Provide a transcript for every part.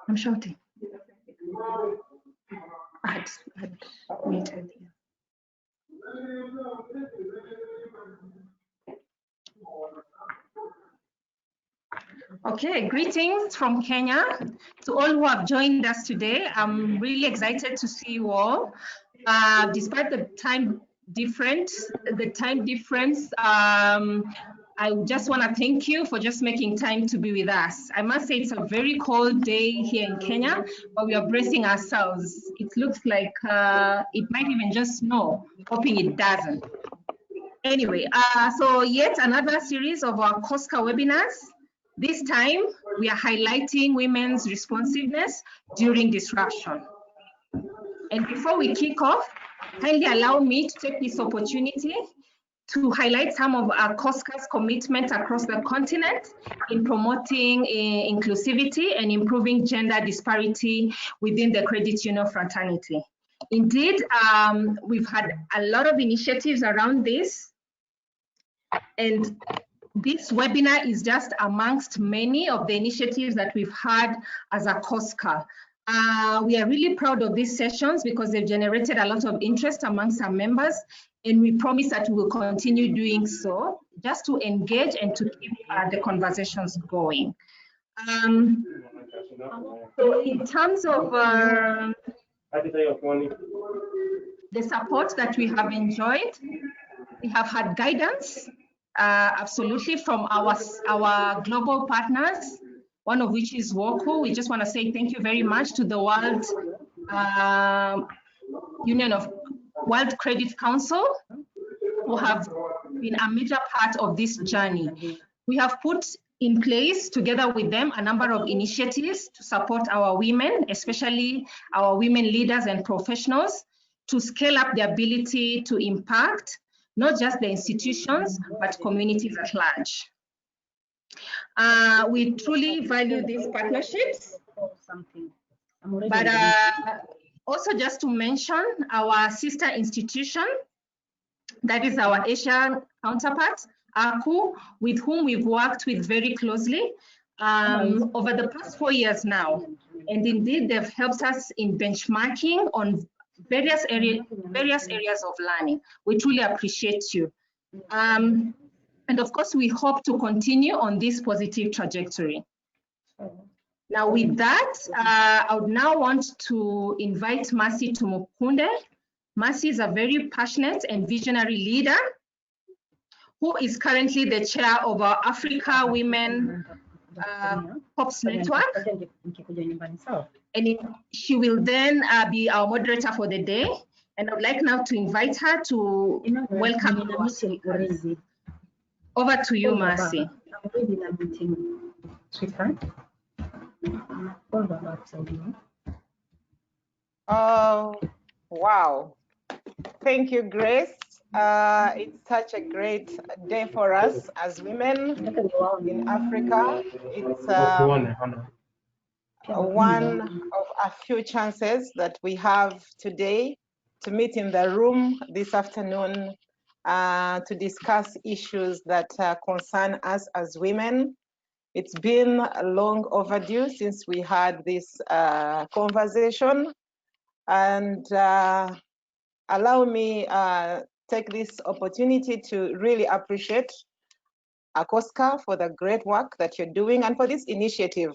I'm shouting. I had muted here. Okay, greetings from Kenya to all who have joined us today. I'm really excited to see you all. Despite the time difference, I just want to thank you for just making time to be with us. I must say it's a very cold day here in Kenya, but we are bracing ourselves. It looks like it might even just snow, hoping it doesn't. Anyway, so yet another series of our Accosca webinars. This time, we are highlighting women's responsiveness during disruption. And before we kick off, kindly allow me to take this opportunity to highlight some of Accosca's commitment across the continent in promoting inclusivity and improving gender disparity within the credit union fraternity. Indeed, we've had a lot of initiatives around this, and this webinar is just amongst many of the initiatives that we've had as Accosca. We are really proud of these sessions because they've generated a lot of interest amongst our members, and we promise that we will continue doing so, just to engage and to keep the conversations going. So in terms of the support that we have enjoyed, we have had guidance, absolutely, from our global partners, one of which is WOCCU. We just want to say thank you very much to the World World Credit Council, who have been a major part of this journey. We have put in place, together with them, a number of initiatives to support our women, especially our women leaders and professionals, to scale up their ability to impact not just the institutions, but communities at large. We truly value these partnerships, but also just to mention our sister institution, that is our Asian counterpart, ACCU, with whom we've worked with very closely over the past 4 years now. And indeed, they've helped us in benchmarking on various areas of learning. We truly appreciate you. And of course, we hope to continue on this positive trajectory. Now with that, I would now want to invite Mercy Tumukunde. Mercy is a very passionate and visionary leader who is currently the chair of our Africa Women POPs Network. And she will then be our moderator for the day. And I would like now to invite her to welcome us. Over to you, Mercy. Oh, wow. Thank you, Grace. It's such a great day for us as women in Africa. It's one of a few chances that we have today to meet in the room this afternoon to discuss issues that concern us as women. It's been long overdue since we had this conversation, and allow me take this opportunity to really appreciate Accosca for the great work that you're doing and for this initiative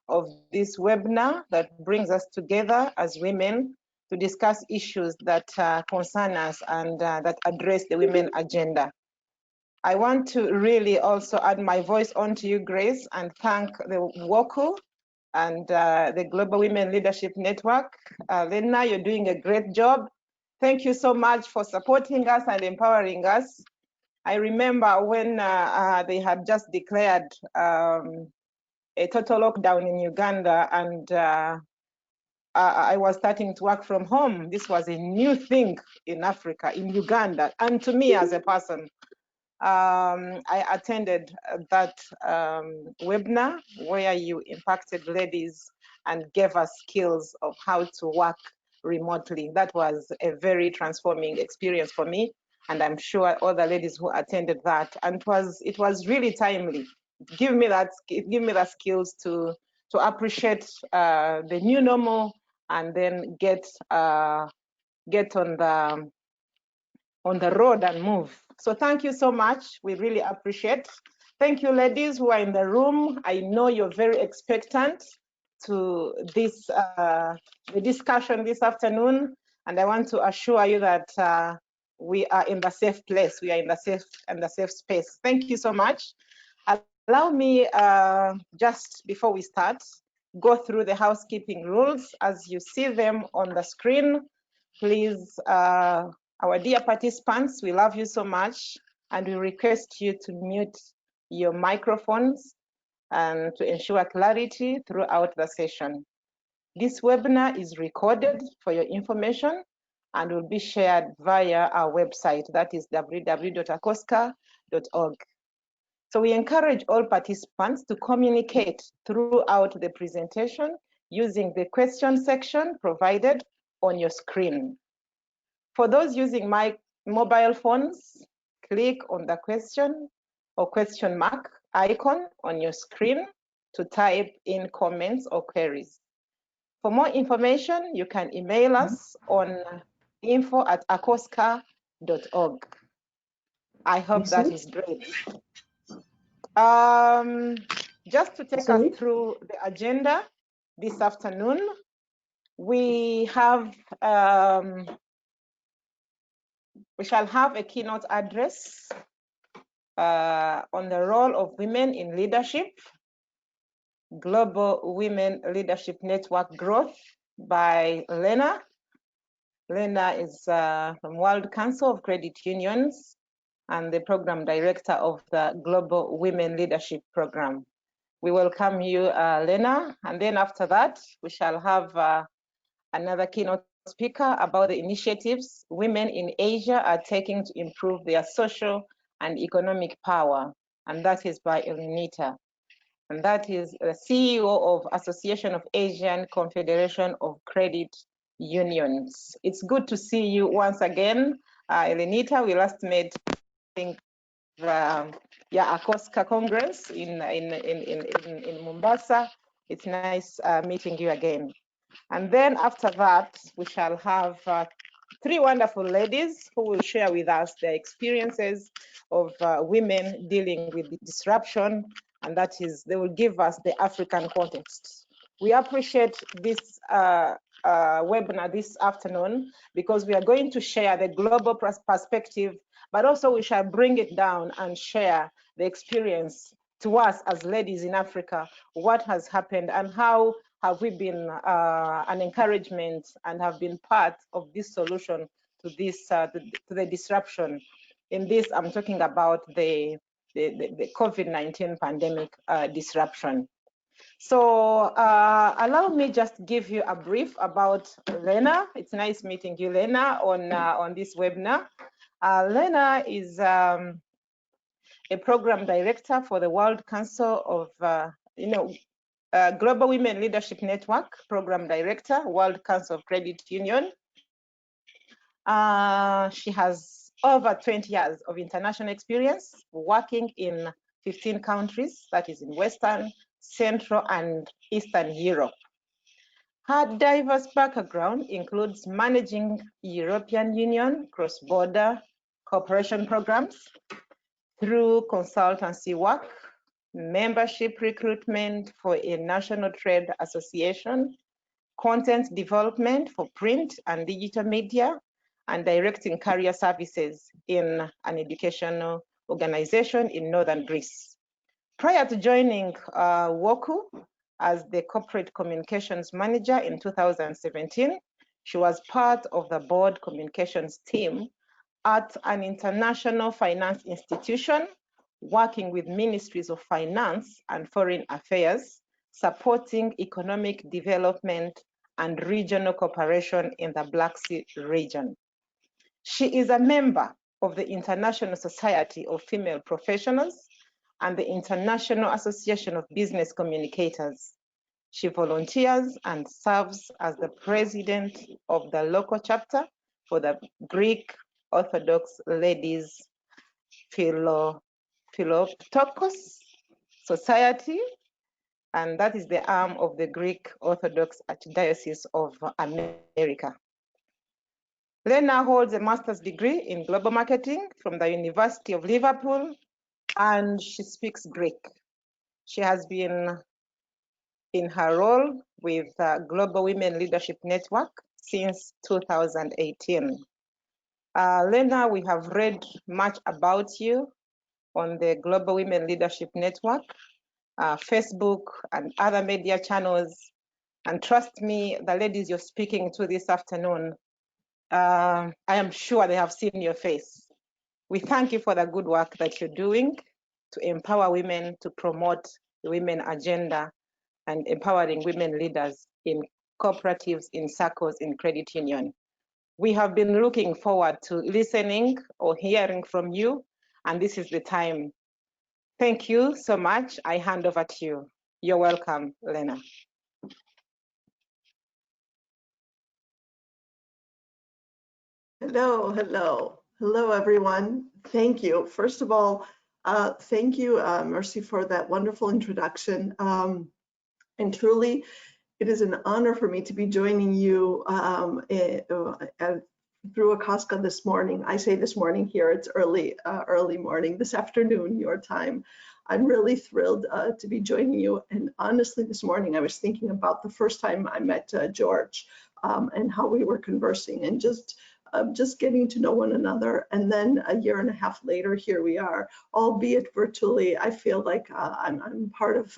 of this webinar that brings us together as women to discuss issues that concern us and that address the women agenda. I want to really also add my voice onto you, Grace, and thank the WOCCU and the Global Women Leadership Network. Elena, you're doing a great job. Thank you so much for supporting us and empowering us. I remember when they had just declared a total lockdown in Uganda, and I was starting to work from home. This was a new thing in Africa, in Uganda, and to me as a person. I attended that webinar where you impacted ladies and gave us skills of how to work remotely. That was a very transforming experience for me, and I'm sure all the ladies who attended that. And it was really timely. It gave me the skills to appreciate the new normal and then get on the road and move. So thank you so much. We really appreciate. Thank you, ladies who are in the room. I know you're very expectant to this the discussion this afternoon, and I want to assure you that we are in the safe place. We are in the safe space. Thank you so much. Allow me just before we start, go through the housekeeping rules as you see them on the screen. Please, our dear participants, we love you so much, and we request you to mute your microphones and to ensure clarity throughout the session. This webinar is recorded for your information and will be shared via our website, that is www.accosca.org. So we encourage all participants to communicate throughout the presentation using the question section provided on your screen. For those using my mobile phones, click on the question or question mark icon on your screen to type in comments or queries. For more information, you can email us on info@accosca.org. I hope that is great. Just to take us through the agenda this afternoon, we have we shall have a keynote address on the role of women in leadership, Global Women Leadership Network Growth by Elena. Elena is from World Council of Credit Unions and the program director of the Global Women Leadership Program. We welcome you, Elena, and then after that, we shall have another keynote speaker about the initiatives women in Asia are taking to improve their social and economic power, and that is by Elenita. And that is the CEO of Association of Asian Confederation of Credit Unions. It's good to see you once again, Elenita. We last met, I think, the Accosca Congress in Mombasa. It's nice meeting you again. And then after that, we shall have three wonderful ladies who will share with us their experiences of women dealing with disruption, and that is, they will give us the African context. We appreciate this webinar this afternoon because we are going to share the global perspective, but also we shall bring it down and share the experience to us as ladies in Africa, what has happened and how have we been an encouragement and have been part of this solution to this to the disruption. In this, I'm talking about the COVID-19 pandemic disruption. So allow me just give you a brief about Lena. It's nice meeting you, Lena, on this webinar. Lena is a program director for the World Council of Global Women Leadership Network, program director, World Council of Credit Union. She has over 20 years of international experience working in 15 countries, that is in Western, Central, and Eastern Europe. Her diverse background includes managing European Union cross-border cooperation programs through consultancy work, membership recruitment for a national trade association, content development for print and digital media, and directing career services in an educational organization in northern Greece. Prior to joining WOCCU as the corporate communications manager in 2017, she was part of the board communications team at an international finance institution, working with ministries of finance and foreign affairs, supporting economic development and regional cooperation in the Black Sea region. She is a member of the International Society of Female Professionals and the International Association of Business Communicators. She volunteers and serves as the president of the local chapter for the Greek Orthodox Ladies Philoptochos Society, and that is the arm of the Greek Orthodox Archdiocese of America. Lena holds a master's degree in global marketing from the University of Liverpool, and she speaks Greek. She has been in her role with Global Women Leadership Network since 2018. Lena, we have read much about you on the Global Women Leadership Network, Facebook, and other media channels. And trust me, the ladies you're speaking to this afternoon, I am sure they have seen your face. We thank you for the good work that you're doing to empower women, to promote the women agenda, and empowering women leaders in cooperatives, in SACCOs, in credit union. We have been looking forward to listening or hearing from you, and this is the time. Thank you so much. I hand over to you. You're welcome, Lena. Hello, hello. Hello, everyone. Thank you. First of all, thank you, Mercy, for that wonderful introduction. And truly, it is an honor for me to be joining you through Accosca this morning. I say this morning here, it's early morning, this afternoon, your time. I'm really thrilled to be joining you. And honestly, this morning, I was thinking about the first time I met George and how we were conversing and just getting to know one another. And then a year and a half later, here we are, albeit virtually. I feel like I'm part of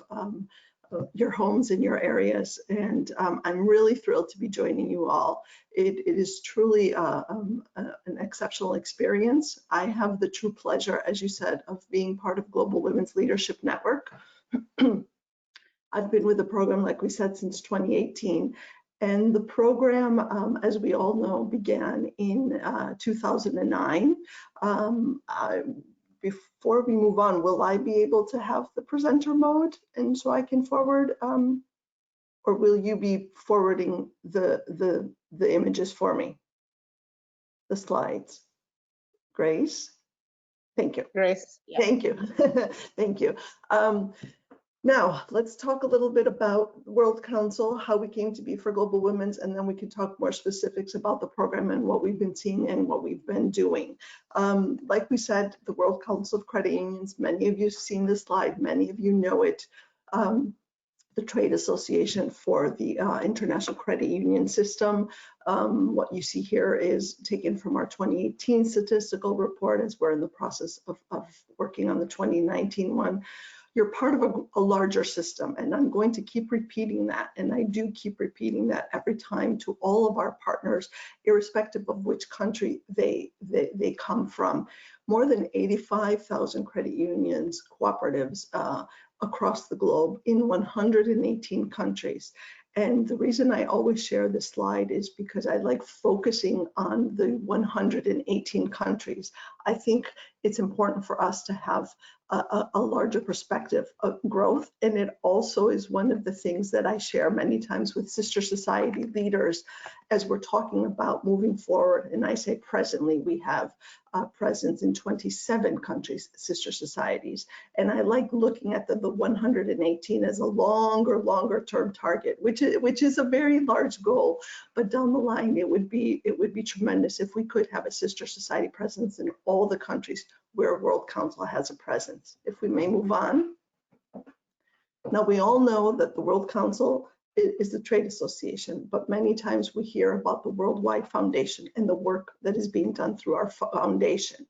your homes in your areas, and I'm really thrilled to be joining you all. It is truly an exceptional experience. I have the true pleasure, as you said, of being part of Global Women's Leadership Network. I've been with the program, like we said, since 2018. And the program, as we all know, began in 2009. Before we move on, will I be able to have the presenter mode and so I can forward, or will you be forwarding the images for me? The slides. Grace? Thank you. Grace. Yeah. Thank you. Thank you. Now, let's talk a little bit about World Council, how we came to be for Global Women's, and then we can talk more specifics about the program and what we've been seeing and what we've been doing. Like we said, the World Council of Credit Unions, many of you have seen this slide, many of you know it. The trade association for the international credit union system. What you see here is taken from our 2018 statistical report, as we're in the process of working on the 2019 one. You're part of a larger system, and I'm going to keep repeating that, and I do keep repeating that every time to all of our partners, irrespective of which country they come from. More than 85,000 credit unions, cooperatives across the globe in 118 countries. And the reason I always share this slide is because I like focusing on the 118 countries. I think it's important for us to have a larger perspective of growth. And it also is one of the things that I share many times with sister society leaders as we're talking about moving forward. And I say presently, we have presence in 27 countries, sister societies. And I like looking at the 118 as a longer term target, which is a very large goal. But down the line, it would be tremendous if we could have a sister society presence in all the countries where World Council has a presence. If we may move on. Now, we all know that the World Council is the trade association, but many times we hear about the Worldwide Foundation and the work that is being done through our foundation.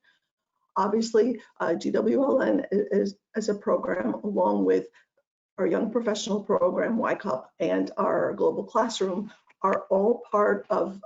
Obviously, GWLN is a program, along with our Young Professional Program, WOCCU, and our Global Classroom, are all part of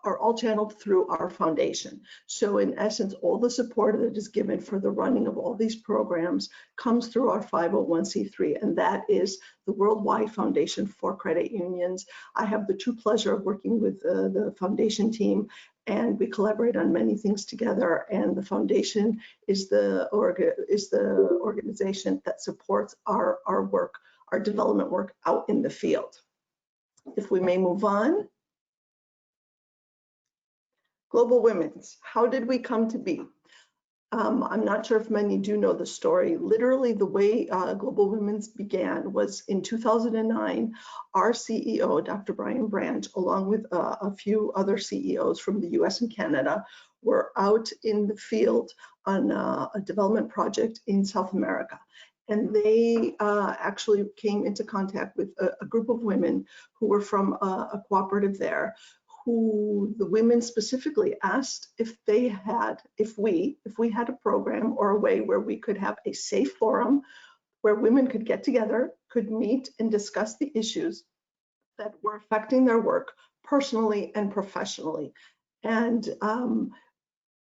are all channeled through our foundation. So in essence, all the support that is given for the running of all these programs comes through our 501c3, and that is the Worldwide Foundation for Credit Unions. I have the true pleasure of working with the foundation team and we collaborate on many things together. And the foundation is the organization that supports our work, our development work out in the field. If we may move on. Global Women's, how did we come to be? I'm not sure if many do know the story. Literally, the way Global Women's began was in 2009, our CEO, Dr. Brian Branch, along with a few other CEOs from the US and Canada, were out in the field on a development project in South America. And they actually came into contact with a group of women who were from a cooperative there, who the women specifically asked if we had a program or a way where we could have a safe forum where women could get together, could meet and discuss the issues that were affecting their work personally and professionally. And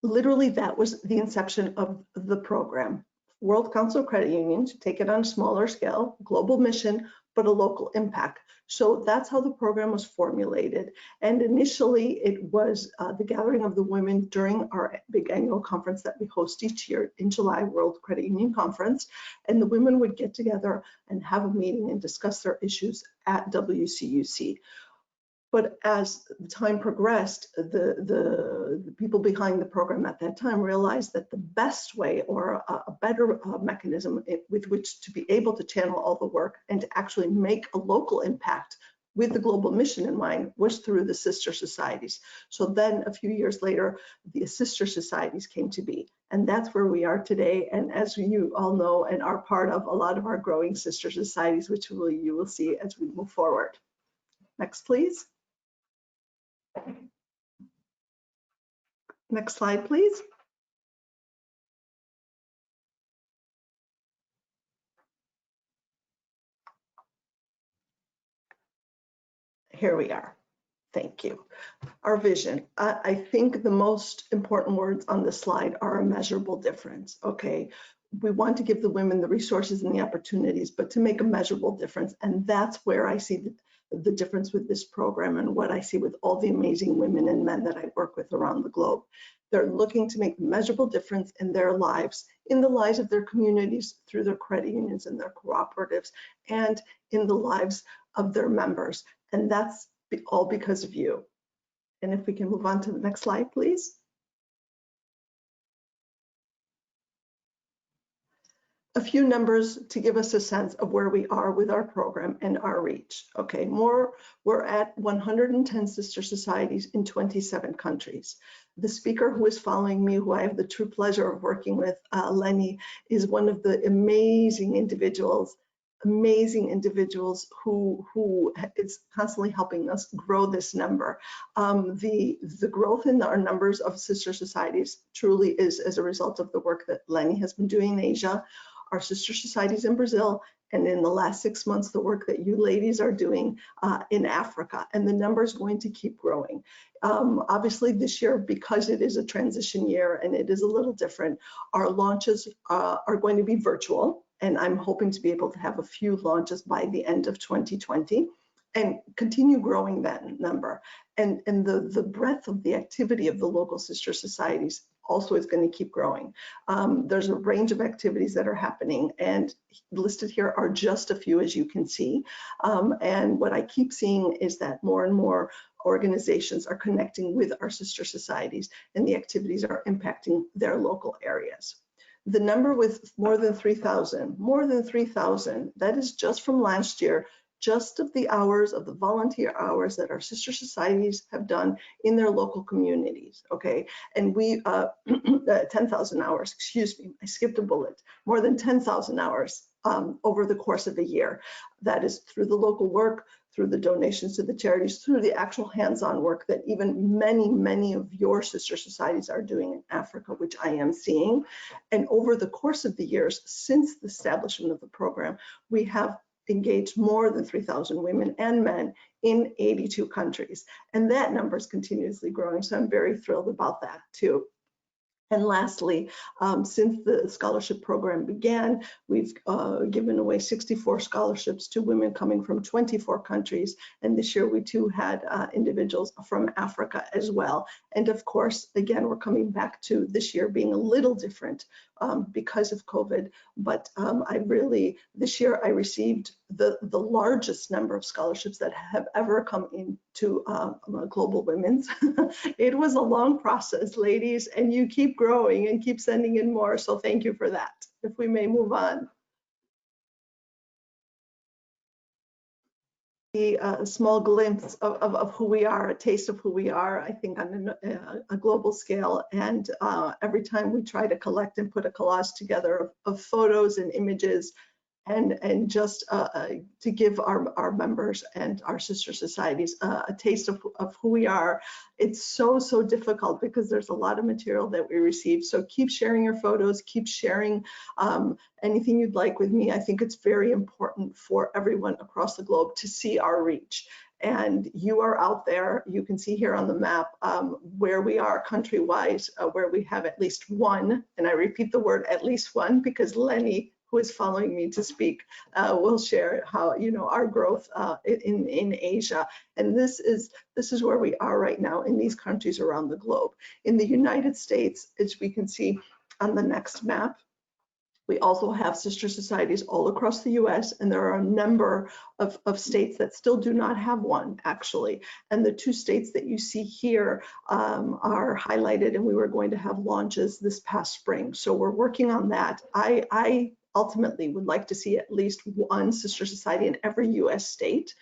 literally that was the inception of the program. World Council of Credit Unions, take it on a smaller scale, global mission, but a local impact. So that's how the program was formulated. And initially it was the gathering of the women during our big annual conference that we host each year in July, World Credit Union Conference. And the women would get together and have a meeting and discuss their issues at WCUC. But as the time progressed, the people behind the program at that time realized that the best way or a better mechanism with which to be able to channel all the work and to actually make a local impact with the global mission in mind was through the sister societies. So then a few years later, the sister societies came to be. And that's where we are today. And as you all know and are part of a lot of our growing sister societies, which you will see as we move forward. Next, please. Next slide, please. Here we are. Thank you. Our vision. I think the most important words on the slide are a measurable difference. Okay. We want to give the women the resources and the opportunities, but to make a measurable difference. And that's where I see the difference with this program and what I see with all the amazing women and men that I work with around the globe. They're looking to make a measurable difference in their lives, in the lives of their communities through their credit unions and their cooperatives, and in the lives of their members. And that's all because of you. And if we can move on to the next slide, please. A few numbers to give us a sense of where we are with our program and our reach. Okay, we're at 110 sister societies in 27 countries. The speaker who is following me, who I have the true pleasure of working with, Eleni, is one of the amazing individuals who is constantly helping us grow this number. The growth in our numbers of sister societies truly is as a result of the work that Eleni has been doing in Asia, our sister societies in Brazil, and in the last 6 months, the work that you ladies are doing in Africa. And the number is going to keep growing. Obviously this year, because it is a transition year and it is a little different, our launches are going to be virtual. And I'm hoping to be able to have a few launches by the end of 2020 and continue growing that number. And the breadth of the activity of the local sister societies also is going to keep growing. There's a range of activities that are happening, and listed here are just a few, as you can see. And what I keep seeing is that more and more organizations are connecting with our sister societies, and the activities are impacting their local areas. The number with more than 3,000, that is just from last year, just of the hours, of the volunteer hours that our sister societies have done in their local communities, okay? And we, 10,000 hours, excuse me, I skipped a bullet, more than 10,000 hours over the course of a year. That is through the local work, through the donations to the charities, through the actual hands-on work that even many of your sister societies are doing in Africa, which I am seeing. And over the course of the years, since the establishment of the program, we have engaged more than 3,000 women and men in 82 countries. And that number is continuously growing. So I'm very thrilled about that too. And lastly, since the scholarship program began, we've given away 64 scholarships to women coming from 24 countries. And this year we too had individuals from Africa as well. And of course, again, we're coming back to this year being a little different because of COVID. But this year I received the largest number of scholarships that have ever come into Global Women's. It was a long process, ladies, and you keep growing and keep sending in more. So thank you for that. If we may move on. A small glimpse of who we are, a taste of who we are, I think on a global scale. And every time we try to collect and put a collage together of photos and images, and just to give our members and our sister societies a taste of who we are. It's so difficult because there's a lot of material that we receive. So keep sharing your photos, keep sharing anything you'd like with me. I think it's very important for everyone across the globe to see our reach. And you are out there. You can see here on the map where we are country-wise, where we have at least one, and I repeat the word at least one because Eleni, who is following me to speak, will share how, our growth in Asia. And this is where we are right now in these countries around the globe. In the United States, as we can see on the next map, we also have sister societies all across the US, and there are a number of states that still do not have one, actually. And the 2 states that you see here are highlighted, and we were going to have launches this past spring. So we're working on that. I ultimately would like to see at least one sister society in every US state.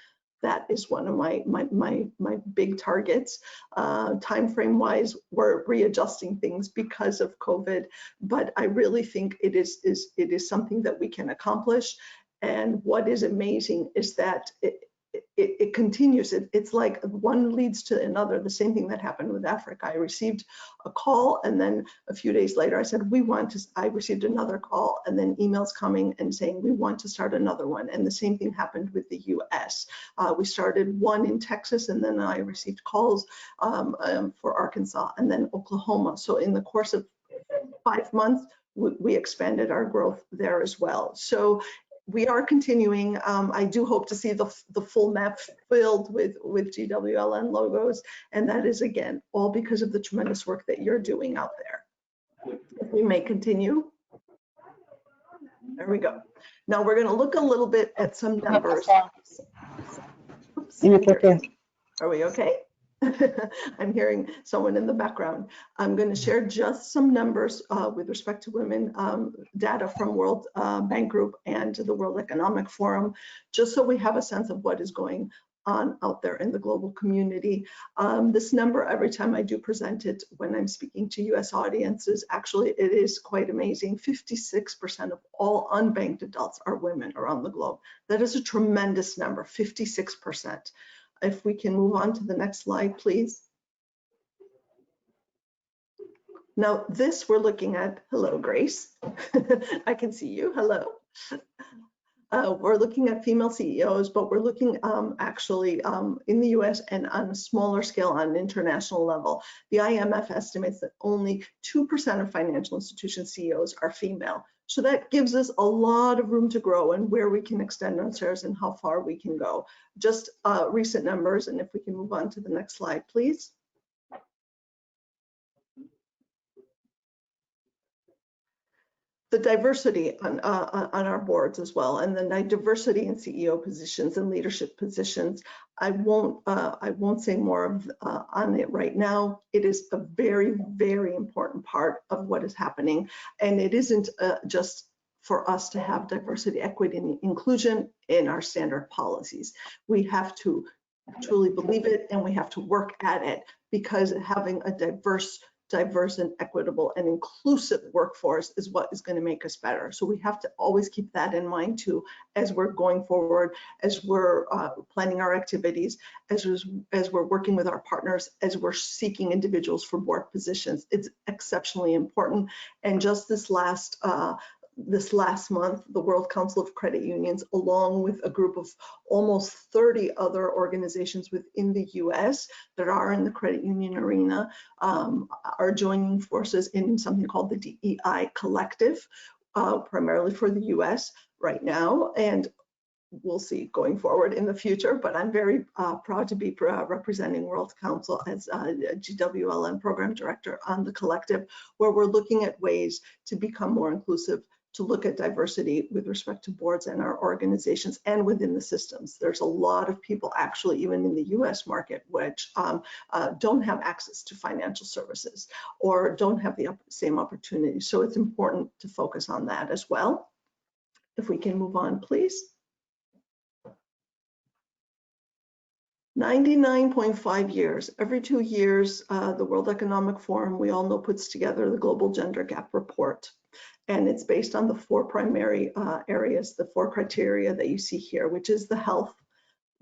That is one of my big targets. Time frame wise, we're readjusting things because of COVID, but I really think it is something that we can accomplish. And what is amazing is that it continues. It's like one leads to another. The same thing that happened with Africa. I received a call, and then a few days later I said, I received another call, and then emails coming and saying, we want to start another one. And the same thing happened with the US. We started one in Texas, and then I received calls for Arkansas and then Oklahoma. So in the course of 5 months, we expanded our growth there as well. So we are continuing. I do hope to see the full map filled with GWLN logos, and that is, again, all because of the tremendous work that you're doing out there. If we may continue. There we go. Now we're going to look a little bit at some numbers. Oops, are we okay? I'm hearing someone in the background. I'm going to share just some numbers with respect to women, data from World Bank Group and the World Economic Forum, just so we have a sense of what is going on out there in the global community. This number, every time I do present it when I'm speaking to US audiences, actually it is quite amazing. 56% of all unbanked adults are women around the globe. That is a tremendous number, 56%. If we can move on to the next slide, please. Now this we're looking at, hello Grace, I can see you, hello. We're looking at female CEOs, but we're looking actually in the US and on a smaller scale on an international level. The IMF estimates that only 2% of financial institution CEOs are female. So that gives us a lot of room to grow and where we can extend ourselves and how far we can go. Just recent numbers, and if we can move on to the next slide, please. The diversity on our boards as well, and then diversity in CEO positions and leadership positions. I won't say more on it right now. It is a very, very important part of what is happening, and it isn't just for us to have diversity, equity, and inclusion in our standard policies. We have to truly believe it, and we have to work at it, because having a diverse and equitable and inclusive workforce is what is going to make us better. So we have to always keep that in mind too, as we're going forward, as we're planning our activities, as we're working with our partners, as we're seeking individuals for board positions. It's exceptionally important. And just this last this last month, the World Council of Credit Unions, along with a group of almost 30 other organizations within the US that are in the credit union arena, are joining forces in something called the DEI Collective, primarily for the US right now. And we'll see going forward in the future, but I'm very proud to be representing World Council as a GWLM program director on the collective, where we're looking at ways to become more inclusive, to look at diversity with respect to boards and our organizations and within the systems. There's a lot of people actually, even in the US market, which don't have access to financial services or don't have the same opportunities. So it's important to focus on that as well. If we can move on, please. 99.5 years. Every 2 years, the World Economic Forum, we all know, puts together the Global Gender Gap Report. And it's based on the 4 primary areas, the 4 criteria that you see here, which is the health,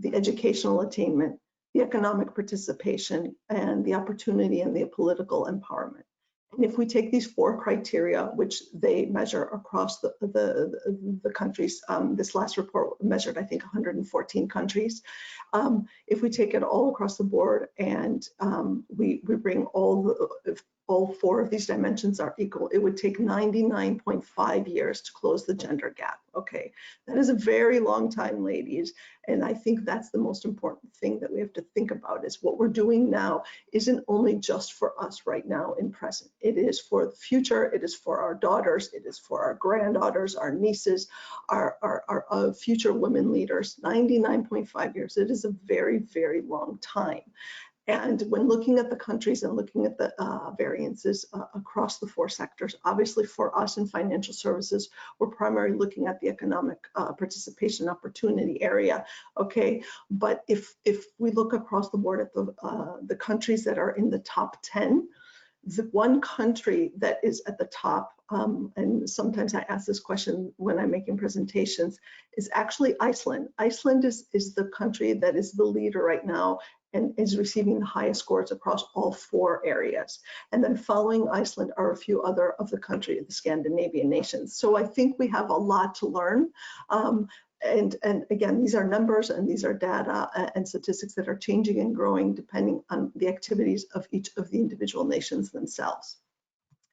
the educational attainment, the economic participation, and the opportunity and the political empowerment. And if we take these 4 criteria, which they measure across the countries, this last report measured, I think, 114 countries. If we take it all across the board and we bring all 4 of these dimensions are equal, it would take 99.5 years to close the gender gap. Okay, that is a very long time, ladies. And I think that's the most important thing that we have to think about, is what we're doing now isn't only just for us right now in present. It is for the future. It is for our daughters. It is for our granddaughters, our nieces, our future women leaders. 99.5 years. It is a very, very long time. And when looking at the countries and looking at the variances across the 4 sectors, obviously for us in financial services, we're primarily looking at the economic participation opportunity area, okay? But if we look across the board at the countries that are in the top 10, the one country that is at the top, and sometimes I ask this question when I'm making presentations, is actually Iceland. Iceland is the country that is the leader right now and is receiving the highest scores across all 4 areas. And then following Iceland are a few other of the Scandinavian nations. So I think we have a lot to learn. And again, these are numbers and these are data and statistics that are changing and growing depending on the activities of each of the individual nations themselves.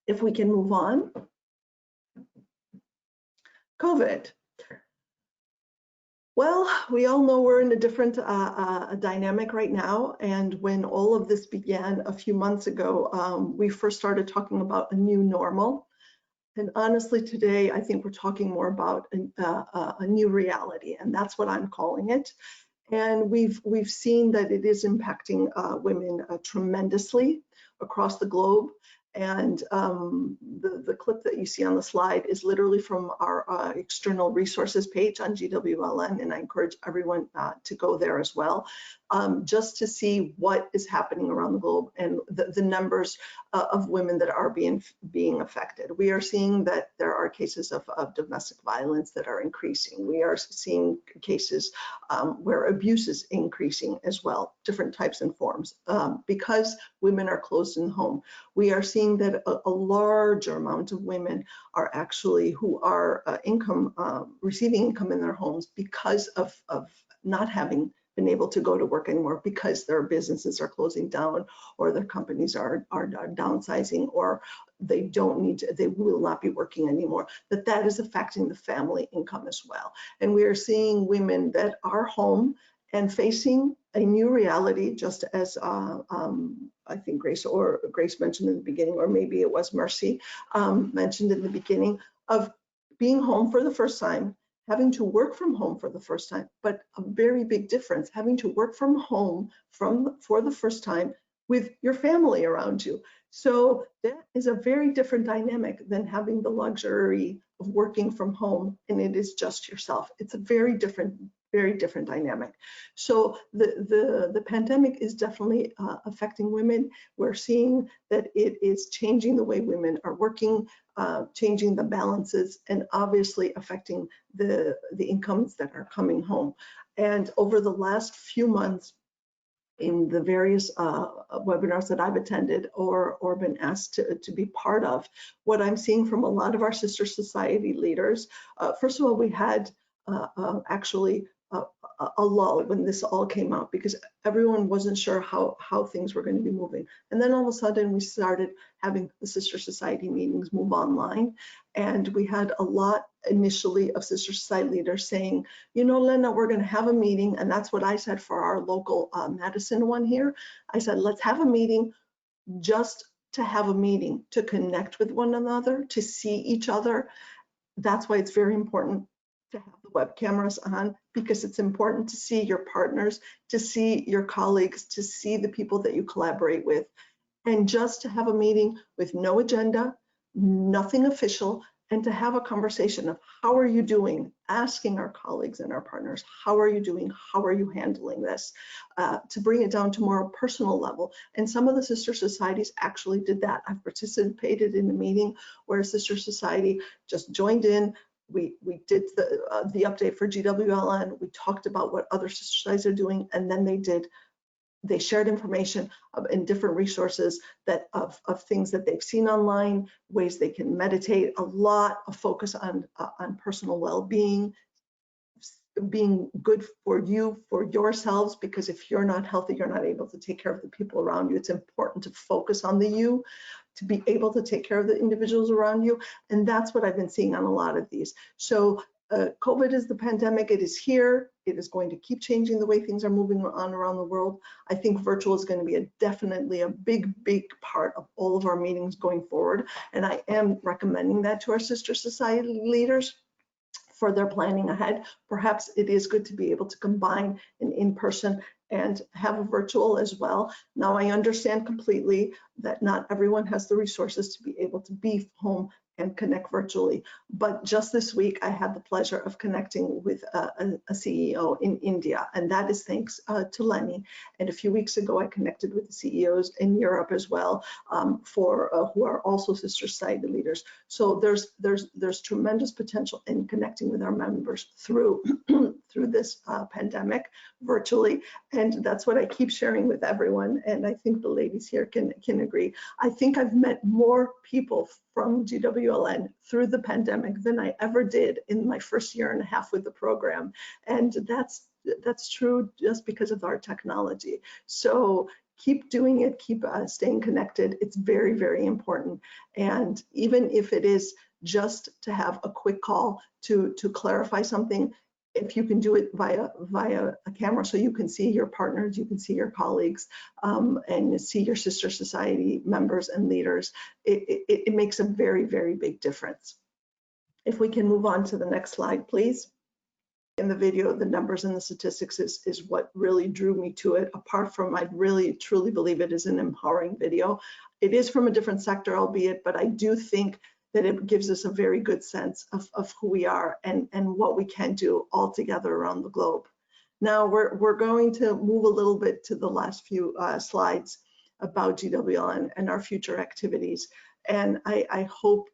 If we can move on. COVID. Well, we all know we're in a different dynamic right now. And when all of this began a few months ago, we first started talking about a new normal. And honestly, today, I think we're talking more about a new reality, and that's what I'm calling it. And we've seen that it is impacting women tremendously across the globe. And the clip that you see on the slide is literally from our external resources page on GWLN, and I encourage everyone to go there as well, just to see what is happening around the globe and the numbers of women that are being affected. We are seeing that there are cases of domestic violence that are increasing. We are seeing cases where abuse is increasing as well, different types and forms, because women are closed in the home. We are seeing that a larger amount of women are actually who are receiving income in their homes because of not having been able to go to work anymore, because their businesses are closing down or their companies are downsizing, or they will not be working anymore, that is affecting the family income as well. And we are seeing women that are home and facing a new reality, just as I think Grace mentioned in the beginning, or maybe it was Mercy mentioned in the beginning, of being home for the first time, having to work from home for the first time, but a very big difference, having to work from home for the first time with your family around you. So that is a very different dynamic than having the luxury of working from home and it is just yourself. It's a very different dynamic. So the pandemic is definitely affecting women. We're seeing that it is changing the way women are working, changing the balances, and obviously affecting the incomes that are coming home. And over the last few months, in the various webinars that I've attended or been asked to be part of, what I'm seeing from a lot of our sister society leaders, first of all, we had actually a lull when this all came out because everyone wasn't sure how things were going to be moving. And then all of a sudden we started having the sister society meetings move online. And we had a lot initially of sister society leaders saying, you know, Lena, we're going to have a meeting. And that's what I said for our local Madison one here. I said, let's have a meeting just to have a meeting, to connect with one another, to see each other. That's why it's very important to have the web cameras on, because it's important to see your partners, to see your colleagues, to see the people that you collaborate with, and just to have a meeting with no agenda, nothing official, and to have a conversation of how are you doing, asking our colleagues and our partners, how are you doing, how are you handling this, to bring it down to more personal level. And some of the sister societies actually did that. I've participated in a meeting where a sister society just joined in. We did the update for GWLN. We talked about what other sister societies are doing, and then they shared information in different resources that of things that they've seen online, ways they can meditate, a lot of focus on personal well-being, being good for you, for yourselves, because if you're not healthy, you're not able to take care of the people around you. It's important to focus on the you, to be able to take care of the individuals around you. And that's what I've been seeing on a lot of these. So COVID is the pandemic, it is here. It is going to keep changing the way things are moving on around the world. I think virtual is going to be definitely a big part of all of our meetings going forward. And I am recommending that to our sister society leaders for their planning ahead. Perhaps it is good to be able to combine an in-person and have a virtual as well. Now, I understand completely that not everyone has the resources to be able to be home and connect virtually. But just this week, I had the pleasure of connecting with a CEO in India, and that is thanks to Eleni. And a few weeks ago, I connected with the CEOs in Europe as well, who are also sister society leaders. So there's tremendous potential in connecting with our members through through this pandemic virtually, and that's what I keep sharing with everyone. And I think the ladies here can agree. I think I've met more people from GWLN through the pandemic than I ever did in my first year and a half with the program, and that's true just because of our technology. So keep doing it, keep staying connected. It's very important. And even if it is just to have a quick call to clarify something, if you can do it via a camera, so you can see your partners, you can see your colleagues, and see your sister society members and leaders, it makes a very big difference. If we can move on to the next slide, please. In the video, the numbers and the statistics is what really drew me to it. Apart from, I really truly believe it is an empowering video. It is from a different sector, albeit, but I do think that it gives us a very good sense of who we are and what we can do all together around the globe. Now we're going to move a little bit to the last few slides about GWLN and our future activities. And I hope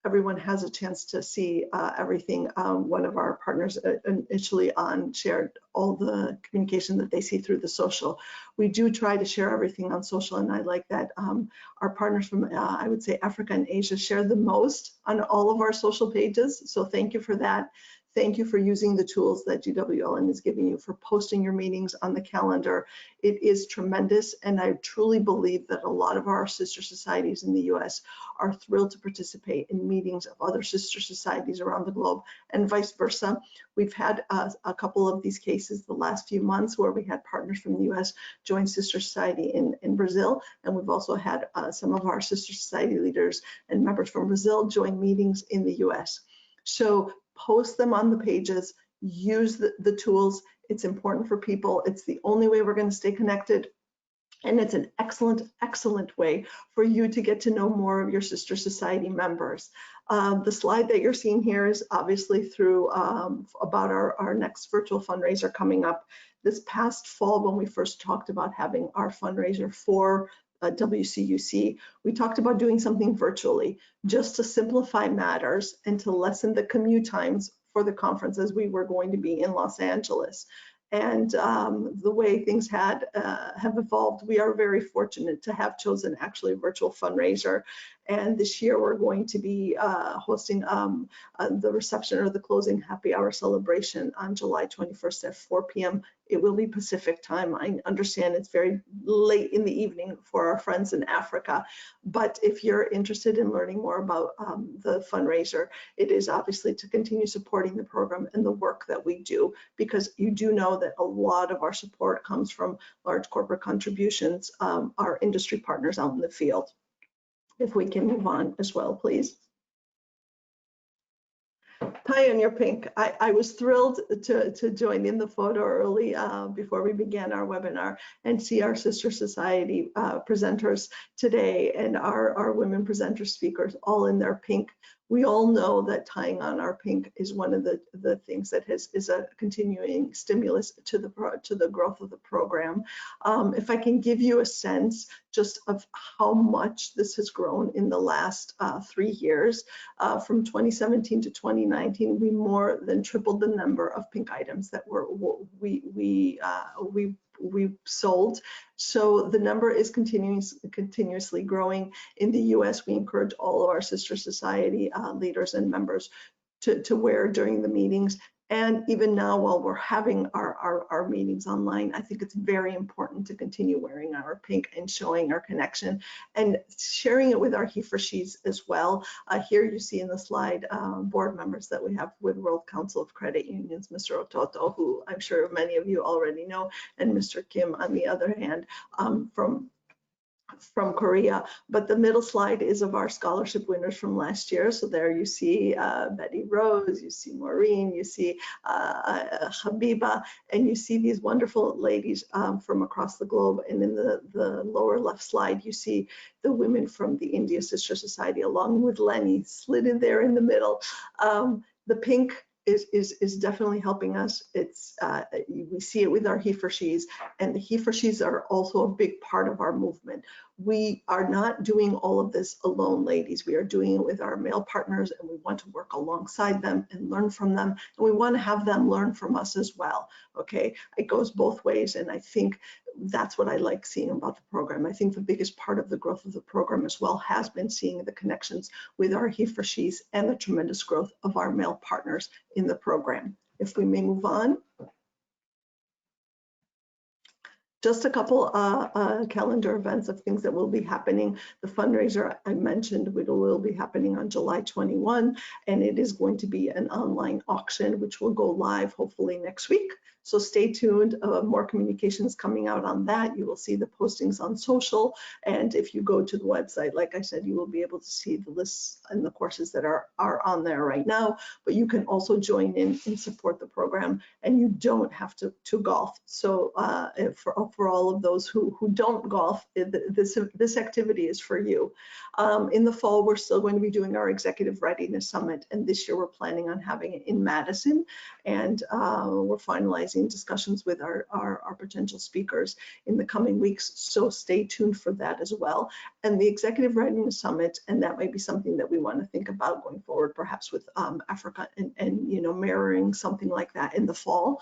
everyone has a chance to see everything. One of our partners initially shared all the communication that they see through the social. We do try to share everything on social, and I like that our partners from, I would say, Africa and Asia share the most on all of our social pages. So thank you for that. Thank you for using the tools that GWLN is giving you, for posting your meetings on the calendar. It is tremendous, and I truly believe that a lot of our sister societies in the US are thrilled to participate in meetings of other sister societies around the globe, and vice versa. We've had a couple of these cases the last few months where we had partners from the US join sister society in Brazil, and we've also had some of our sister society leaders and members from Brazil join meetings in the US. So post them on the pages, use the tools. It's important for people. It's the only way we're going to stay connected. And it's an excellent way for you to get to know more of your sister society members. The slide that you're seeing here is obviously through about our next virtual fundraiser coming up. This past fall, when we first talked about having our fundraiser for WCUC, we talked about doing something virtually just to simplify matters and to lessen the commute times for the conference, as we were going to be in Los Angeles. And the way things have evolved, we are very fortunate to have chosen actually a virtual fundraiser. And this year we're going to be hosting the reception or the closing happy hour celebration on July 21st at 4 p.m. It will be Pacific time. I understand it's very late in the evening for our friends in Africa, but if you're interested in learning more about the fundraiser, it is obviously to continue supporting the program and the work that we do, because you do know that a lot of our support comes from large corporate contributions, our industry partners out in the field. If we can move on as well, please. Hi, on your pink. I was thrilled to join in the photo early before we began our webinar and see our sister society presenters today and our women presenter speakers all in their pink. We all know that tying on our pink is one of the things that is a continuing stimulus to the growth of the program. If I can give you a sense just of how much this has grown in the last 3 years, from 2017 to 2019, we more than tripled the number of pink items that we sold. So the number is continuously growing. In the US, we encourage all of our sister society leaders and members to wear during the meetings. And even now, while we're having our meetings online, I think it's very important to continue wearing our pink and showing our connection and sharing it with our he for she's as well. Here you see in the slide board members that we have with World Council of Credit Unions, Mr. Ototo, who I'm sure many of you already know, and Mr. Kim on the other hand from Korea. But the middle slide is of our scholarship winners from last year. So there you see Betty Rose, you see Maureen, you see Habiba, and you see these wonderful ladies from across the globe. And in the lower left slide, you see the women from the India Sister Society, along with Eleni, slid in there in the middle. The pink is definitely helping us. It's we see it with our he for she's, and the he for she's are also a big part of our movement. We are not doing all of this alone, ladies. We are doing it with our male partners, and we want to work alongside them and learn from them, and we want to have them learn from us as well. Okay, it goes both ways, and I think that's what I like seeing about the program. I think the biggest part of the growth of the program as well has been seeing the connections with our he for she's and the tremendous growth of our male partners in the program. If we may move on. Just a couple calendar events of things that will be happening. The fundraiser I mentioned will be happening on July 21, and it is going to be an online auction, which will go live hopefully next week. So stay tuned, more communications coming out on that. You will see the postings on social, and if you go to the website, like I said, you will be able to see the lists and the courses that are on there right now, but you can also join in and support the program, and you don't have to golf. So for all of those who don't golf, this activity is for you. In the fall, we're still going to be doing our Executive Readiness Summit, and this year we're planning on having it in Madison, and we're finalizing discussions with our potential speakers in the coming weeks, so stay tuned for that as well. And the Executive Readiness Summit, and that might be something that we want to think about going forward, perhaps with Africa and you know, mirroring something like that in the fall,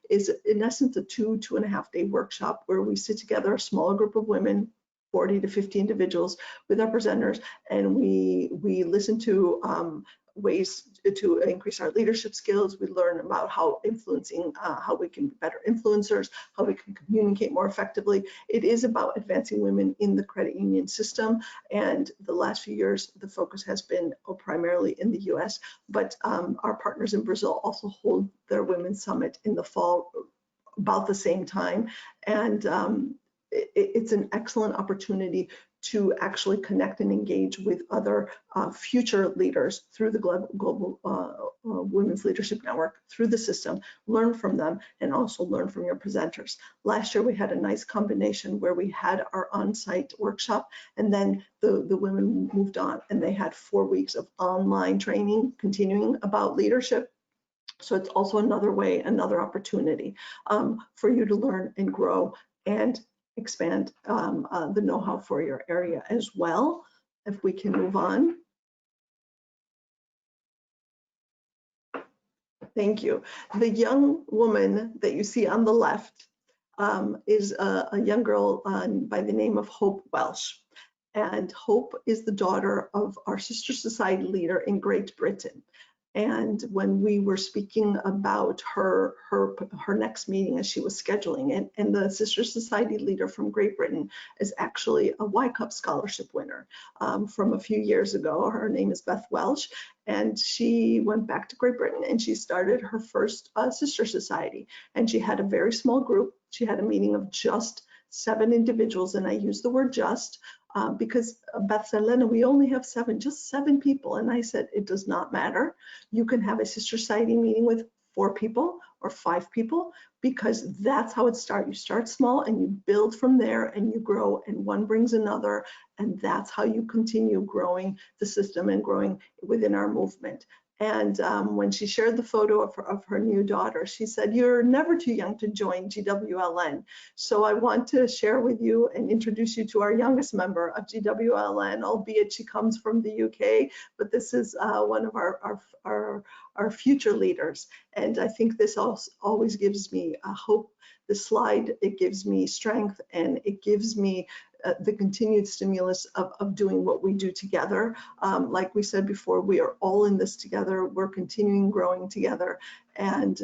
is in essence a 2.5 day workshop where we sit together, a smaller group of women, 40 to 50 individuals with our presenters, and we listen to ways to increase our leadership skills. We learn about how we can be better influencers, how we can communicate more effectively. It is about advancing women in the credit union system. And the last few years, the focus has been primarily in the US, but our partners in Brazil also hold their Women's Summit in the fall about the same time. And it's an excellent opportunity to actually connect and engage with other future leaders through the Global Women's Leadership Network, through the system, learn from them, and also learn from your presenters. Last year, we had a nice combination where we had our on-site workshop, and then the women moved on, and they had 4 weeks of online training, continuing about leadership. So it's also another way, another opportunity for you to learn and grow and expand the know-how for your area as well. If we can move on. Thank you. The young woman that you see on the left is a young girl by the name of Hope Welsh. And Hope is the daughter of our sister society leader in Great Britain. And when we were speaking about her next meeting as she was scheduling it, and the Sister Society leader from Great Britain is actually a WOCCU scholarship winner from a few years ago. Her name is Beth Welsh, and she went back to Great Britain and she started her first Sister Society. And she had a very small group. She had a meeting of just 7 individuals, and I use the word just because Beth said, Lena, we only have 7, just 7 people. And I said, it does not matter. You can have a Sister Society meeting with 4 people or 5 people, because that's how it starts. You start small and you build from there and you grow, and one brings another. And that's how you continue growing the system and growing within our movement. And when she shared the photo of her new daughter, she said, you're never too young to join GWLN. So I want to share with you and introduce you to our youngest member of GWLN, albeit she comes from the UK, but this is one of our future leaders. And I think this also always gives me hope. The slide, it gives me strength, and it gives me the continued stimulus of doing what we do together. Like we said before, we are all in this together. We're continuing growing together. And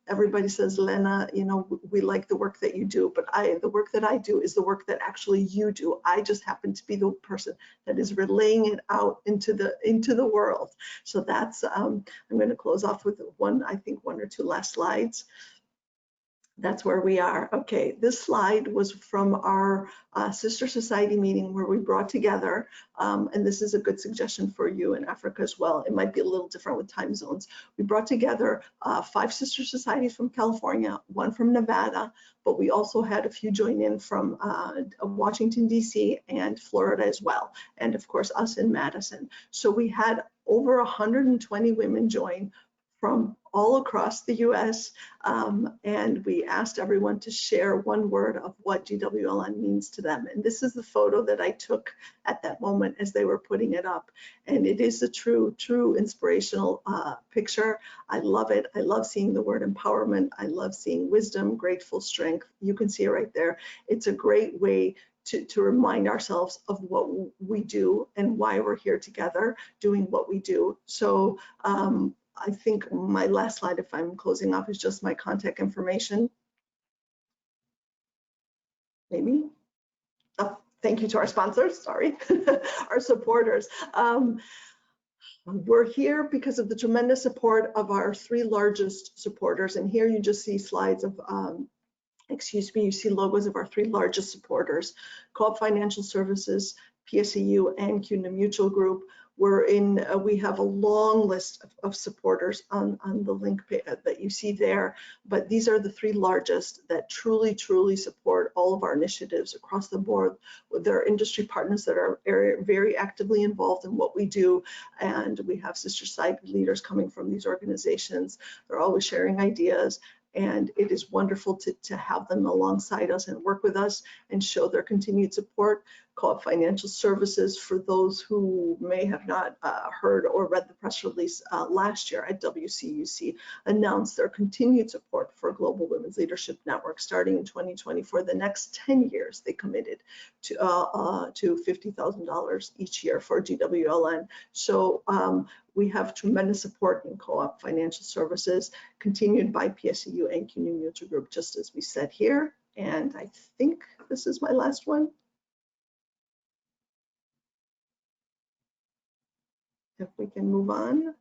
everybody says, Lena, you know, we like the work that you do, but the work that I do is the work that actually you do. I just happen to be the person that is relaying it out into the world. So that's, I'm going to close off with one or two last slides. That's where we are. Okay, this slide was from our Sister Society meeting where we brought together, and this is a good suggestion for you in Africa as well. It might be a little different with time zones. We brought together 5 Sister Societies from California, 1 from Nevada, but we also had a few join in from Washington, DC and Florida as well. And of course, us in Madison. So we had over 120 women join from all across the US, and we asked everyone to share one word of what GWLN means to them. And this is the photo that I took at that moment as they were putting it up. And it is a true inspirational picture. I love it. I love seeing the word empowerment. I love seeing wisdom, grateful, strength. You can see it right there. It's a great way to remind ourselves of what we do and why we're here together doing what we do. So I think my last slide, if I'm closing off, is just my contact information. Maybe. Oh, thank you to our sponsors, sorry, our supporters. We're here because of the tremendous support of our 3 largest supporters. And here you just see slides of, you see logos of our 3 largest supporters, Co-op Financial Services, PSAU, and CUNA Mutual Group. We have a long list of supporters on the link that you see there, but these are the 3 largest that truly support all of our initiatives across the board. There are industry partners that are very actively involved in what we do, and we have sister society leaders coming from these organizations. They're always sharing ideas, and it is wonderful to have them alongside us and work with us and show their continued support. Co-op Financial Services, for those who may have not heard or read the press release last year at WCUC, announced their continued support for Global Women's Leadership Network starting in 2020. For the next 10 years, they committed to $50,000 each year for GWLN. So we have tremendous support in Co-op Financial Services, continued by PSAU and CUNA Mutual Group, just as we said here. And I think this is my last one. If we can move on.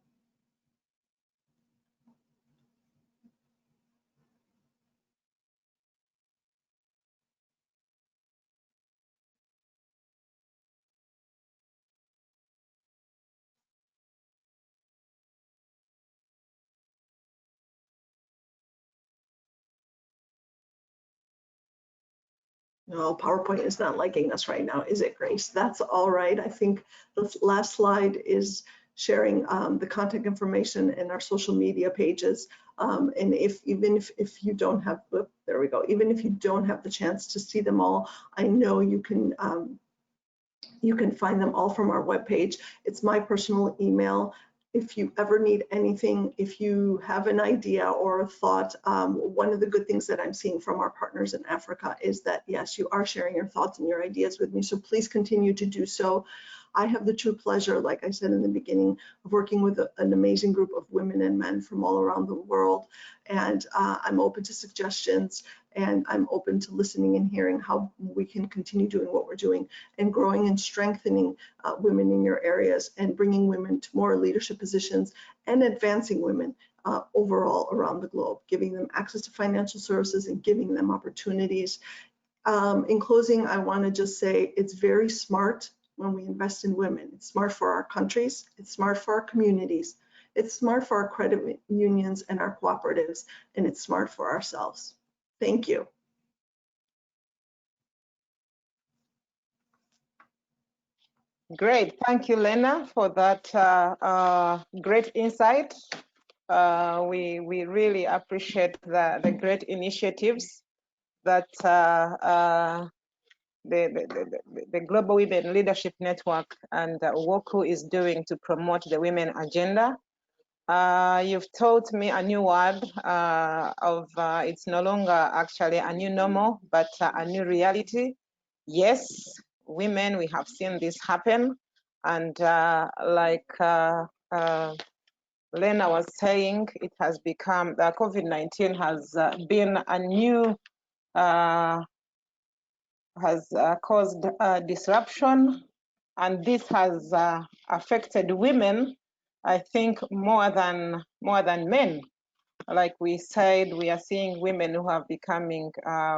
No, PowerPoint is not liking us right now, is it, Grace? That's all right. I think the last slide is sharing the contact information in our social media pages. And even if you don't have, there we go, even if you don't have the chance to see them all, I know you can find them all from our webpage. It's my personal email, If you ever need anything, if you have an idea or a thought, one of the good things that I'm seeing from our partners in Africa is that, yes, you are sharing your thoughts and your ideas with me. So please continue to do so. I have the true pleasure, like I said in the beginning, of working with an amazing group of women and men from all around the world. And I'm open to suggestions, and I'm open to listening and hearing how we can continue doing what we're doing and growing and strengthening women in your areas and bringing women to more leadership positions and advancing women overall around the globe, giving them access to financial services and giving them opportunities. In closing, I want to just say it's very smart when we invest in women. It's smart for our countries, it's smart for our communities, it's smart for our credit unions and our cooperatives, and it's smart for ourselves. Thank you. Great, thank you, Lena, for that great insight. We really appreciate the great initiatives that the Global Women Leadership Network and WOCCU is doing to promote the women agenda. You've taught me a new word it's no longer actually a new normal, but a new reality. Yes, women, we have seen this happen. And like Lena was saying, it has become, the COVID-19 has been a new, has caused disruption, and this has affected women, I think, more than men. Like we said, we are seeing women who are becoming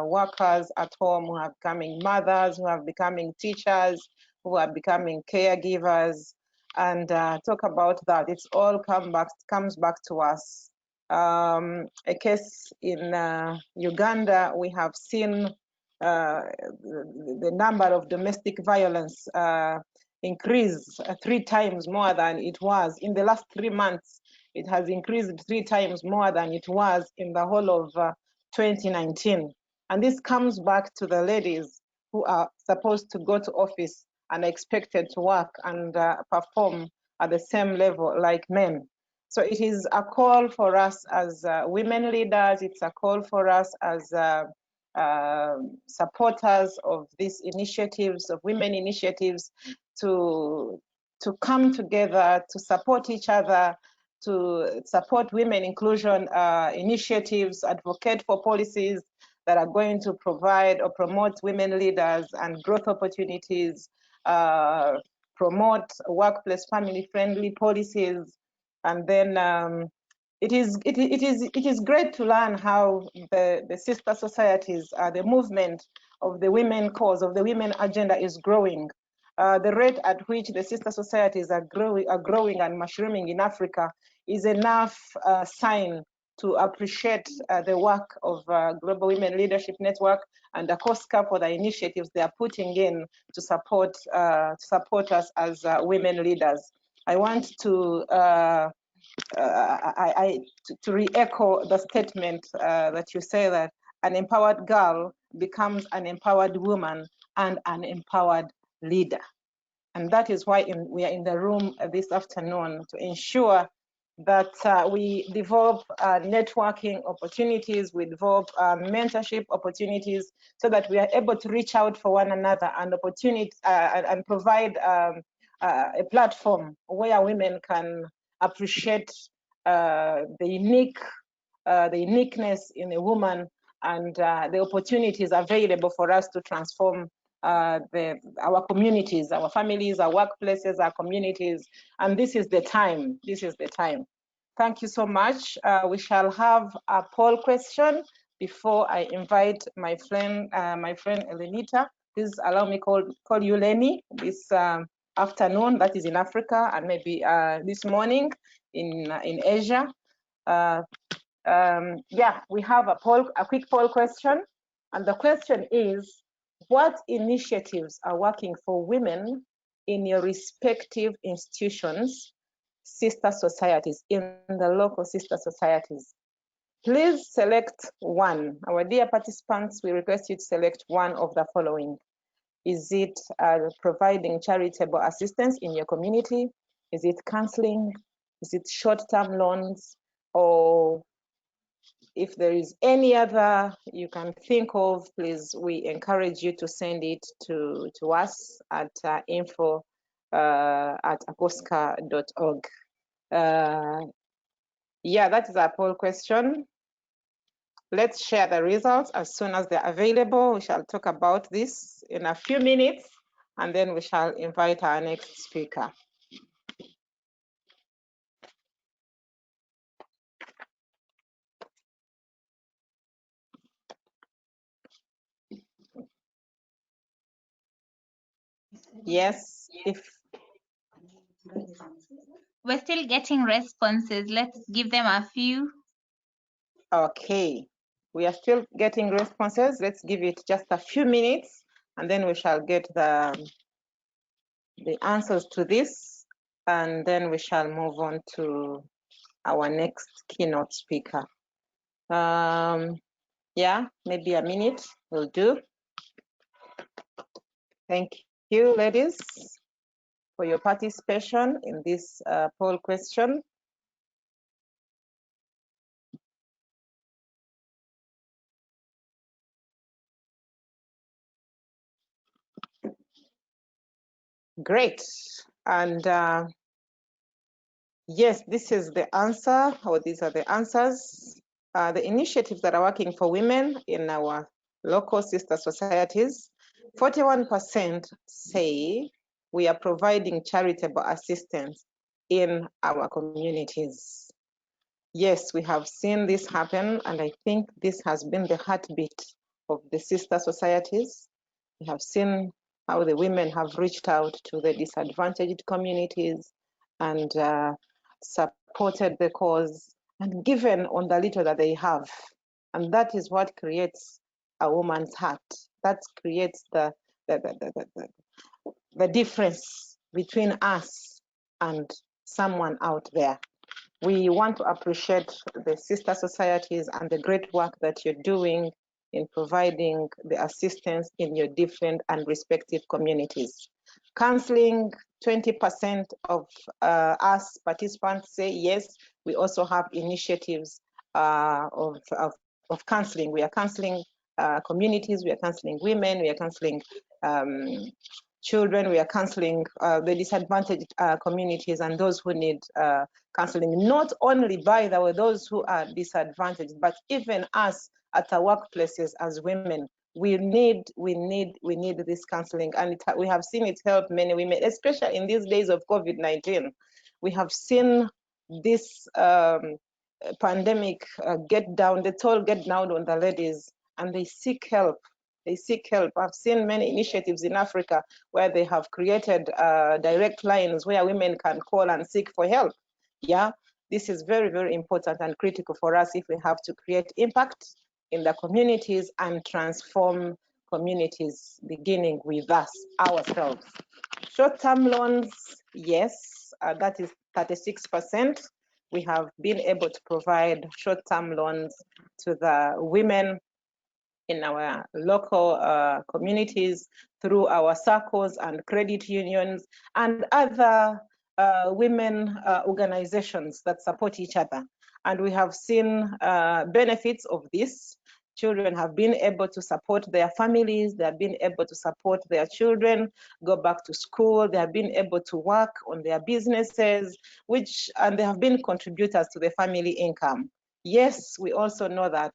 workers at home, who are becoming mothers, who are becoming teachers, who are becoming caregivers, and talk about that. It's all comes back to us. A case in Uganda, we have seen the number of domestic violence increase 3 times more than it was in the last 3 months. It has increased 3 times more than it was in the whole of 2019. And this comes back to the ladies who are supposed to go to office and are expected to work and perform at the same level like men. So it is a call for us as women leaders, it's a call for us as supporters of these initiatives, of women initiatives, to come together, to support each other, to support women inclusion initiatives, advocate for policies that are going to provide or promote women leaders and growth opportunities, promote workplace family-friendly policies, and then it is great to learn how the sister societies, the movement of the women cause, of the women agenda is growing. The rate at which the sister societies are growing and mushrooming in Africa is enough sign to appreciate the work of Global Women Leadership Network and Accosca for the initiatives they are putting in to support us as women leaders. I want to to re-echo the statement that you say that an empowered girl becomes an empowered woman and an empowered leader. And that is why we are in the room this afternoon, to ensure that we develop networking opportunities, we develop mentorship opportunities, so that we are able to reach out for one another and and provide a platform where women can appreciate the uniqueness in a woman and the opportunities available for us to transform our communities, our families, our workplaces, our communities. And this is the time. This is the time. Thank you so much. We shall have a poll question before I invite my friend Elenita. Please allow me call you Eleni this afternoon, that is in Africa, and maybe this morning in Asia. Yeah, we have a quick poll question, and the question is, what initiatives are working for women in your respective institutions, sister societies, in the local sister societies? Please select one. Our dear participants, we request you to select one of the following. Is it providing charitable assistance in your community? Is it counseling? Is it short-term loans, or if there is any other you can think of, please, we encourage you to send it to us at info@accosca.org. Yeah, that is our poll question. Let's share the results as soon as they're available. We shall talk about this in a few minutes, and then we shall invite our next speaker. Yes, if we're still getting responses, let's give them a few. Okay, we are still getting responses. Let's give it just a few minutes, and then we shall get the answers to this, and then we shall move on to our next keynote speaker. Yeah, maybe a minute will do. Thank you, ladies, for your participation in this poll question. Great. And yes, this is the answer, or these are the answers. The initiatives that are working for women in our local sister societies, 41% say we are providing charitable assistance in our communities. Yes, we have seen this happen, and I think this has been the heartbeat of the sister societies. We have seen how the women have reached out to the disadvantaged communities and supported the cause and given on the little that they have. And that is what creates a woman's heart. That creates the difference between us and someone out there. We want to appreciate the sister societies and the great work that you're doing in providing the assistance in your different and respective communities. Counseling, 20% of us participants say yes. We also have initiatives of counseling. We are counseling communities, we are counseling women, we are counseling children, we are counseling the disadvantaged communities and those who need counseling, not only by those who are disadvantaged, but even us at our workplaces as women. We need this counseling, and we have seen it help many women, especially in these days of COVID-19. We have seen this pandemic get down on the ladies, and they seek help. They seek help. I've seen many initiatives in Africa where they have created direct lines where women can call and seek for help. Yeah, this is very, very important and critical for us if we have to create impact in the communities and transform communities, beginning with us, ourselves. Short-term loans, yes, that is 36%. We have been able to provide short-term loans to the women in our local communities through our Saccos and credit unions and other women organizations that support each other. And we have seen benefits of this. Children have been able to support their families, they have been able to support their children, go back to school, they have been able to work on their businesses, and they have been contributors to the family income. Yes, we also know that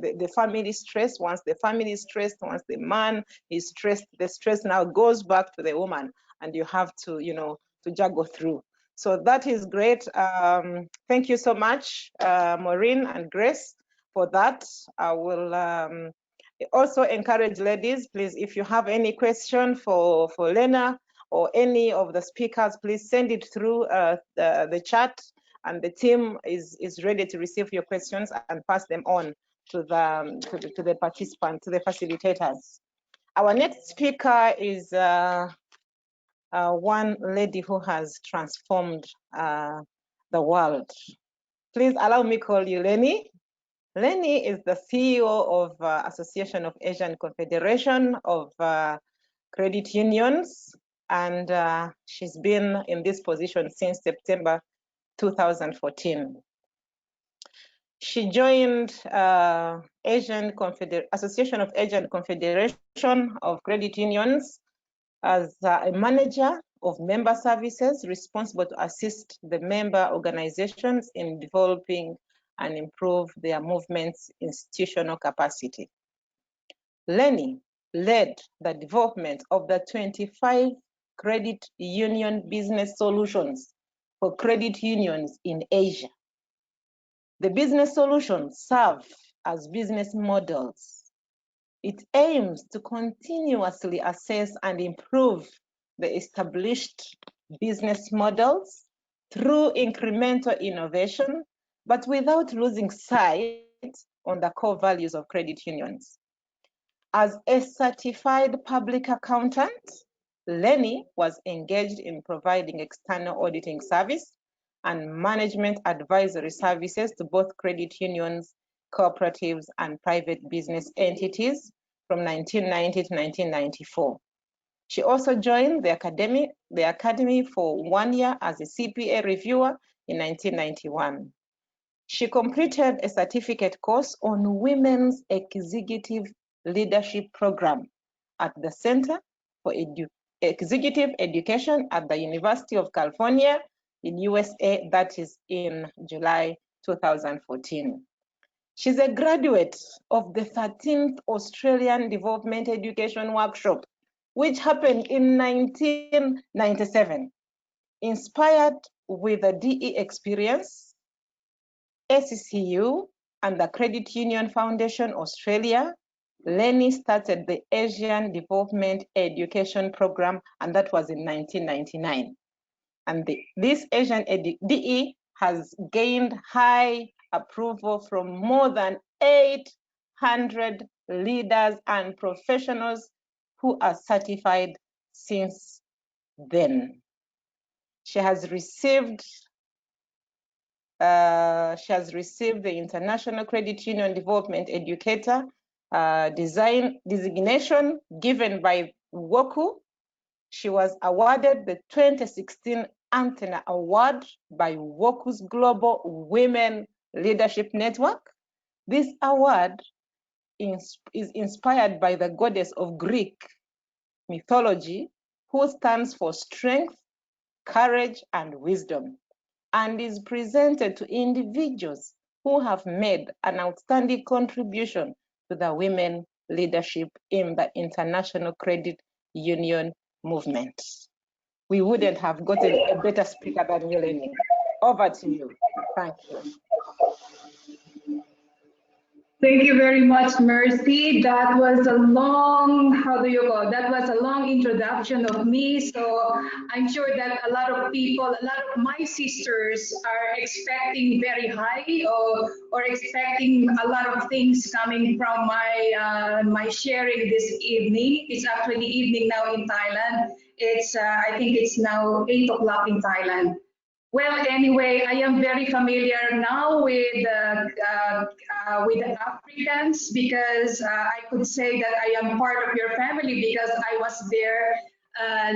the family stress, once the family is stressed, once the man is stressed, the stress now goes back to the woman, and you have to, to juggle through. So that is great. Thank you so much, Maureen and Grace, for that. I will also encourage ladies, please, if you have any question for Lena or any of the speakers, please send it through the chat, and the team is ready to receive your questions and pass them on to the participants, to the facilitators. Our next speaker is one lady who has transformed the world. Please allow me to call you Eleni. Eleni is the CEO of Association of Asian Confederation of Credit Unions, and she's been in this position since September 2014. She joined Association of Asian Confederation of Credit Unions as a manager of member services responsible to assist the member organizations in developing and improve their movement's institutional capacity. Eleni led the development of the 25 credit union business solutions for credit unions in Asia. The business solutions serve as business models. It aims to continuously assess and improve the established business models through incremental innovation, but without losing sight on the core values of credit unions. As a certified public accountant, Eleni was engaged in providing external auditing service and management advisory services to both credit unions, cooperatives, and private business entities from 1990 to 1994. She also joined the academy for 1 year as a CPA reviewer in 1991. She completed a certificate course on Women's Executive Leadership Program at the Center for Executive Education at the University of California in USA, that is in July 2014. She's a graduate of the 13th Australian Development Education Workshop, which happened in 1997. Inspired with the DE experience, ACCU and the Credit Union Foundation Australia, Eleni started the Asian Development Education Program, and that was in 1999. And this Asian DE has gained high approval from more than 800 leaders and professionals who are certified since then. She has received the International Credit Union Development Educator designation given by WOCCU. She was awarded the 2016 Antenna Award by WOCCU's Global Women Leadership Network. This award is inspired by the goddess of Greek mythology, who stands for strength, courage, and wisdom, and is presented to individuals who have made an outstanding contribution to the women leadership in the international credit union movement. We wouldn't have gotten a better speaker than Eleni. Over to you. Thank you. Thank you very much, Mercy. That was a long, that was a long introduction of me. So I'm sure that a lot of people, a lot of my sisters are expecting very high or expecting a lot of things coming from my sharing this evening. It's actually evening now in Thailand. It's, I think it's now 8 o'clock in Thailand. Well, anyway, I am very familiar now with Africans because I could say that I am part of your family because I was there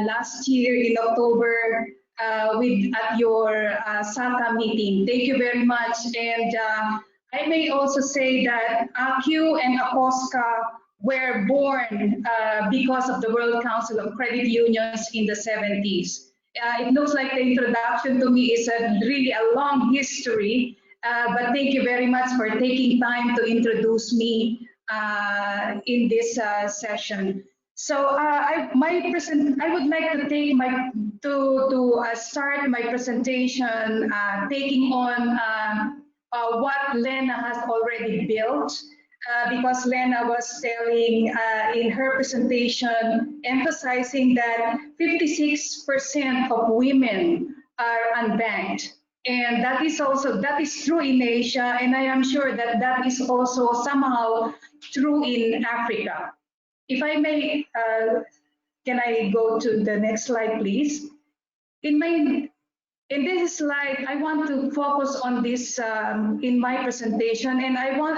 last year in October at your Sacco meeting. Thank you very much. And I may also say that ACCU and Accosca were born because of the World Council of Credit Unions in the 70s. It looks like the introduction to me is really a long history, but thank you very much for taking time to introduce me in this session. So I would like to take start my presentation taking on what Lena has already built. Because Lena was telling in her presentation, emphasizing that 56% of women are unbanked. And that is true in Asia, and I am sure that that is also somehow true in Africa. If I may, can I go to the next slide, please? In this slide, I want to focus on this in my presentation, and I will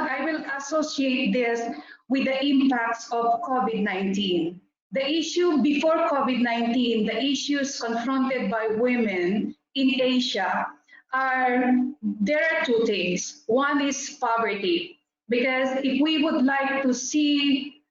associate this with the impacts of COVID-19. The issue before COVID-19, the issues confronted by women in Asia there are two things. One is poverty, because if we would like to see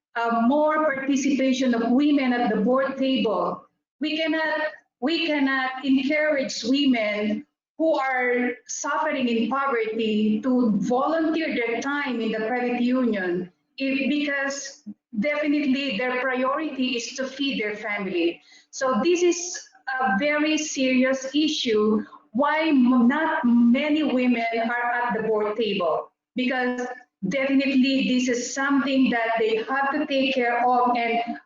more participation of women at the board table, we cannot encourage women who are suffering in poverty to volunteer their time in the credit union, because definitely their priority is to feed their family. So this is a very serious issue, why not many women are at the board table, because definitely this is something that they have to take care of. And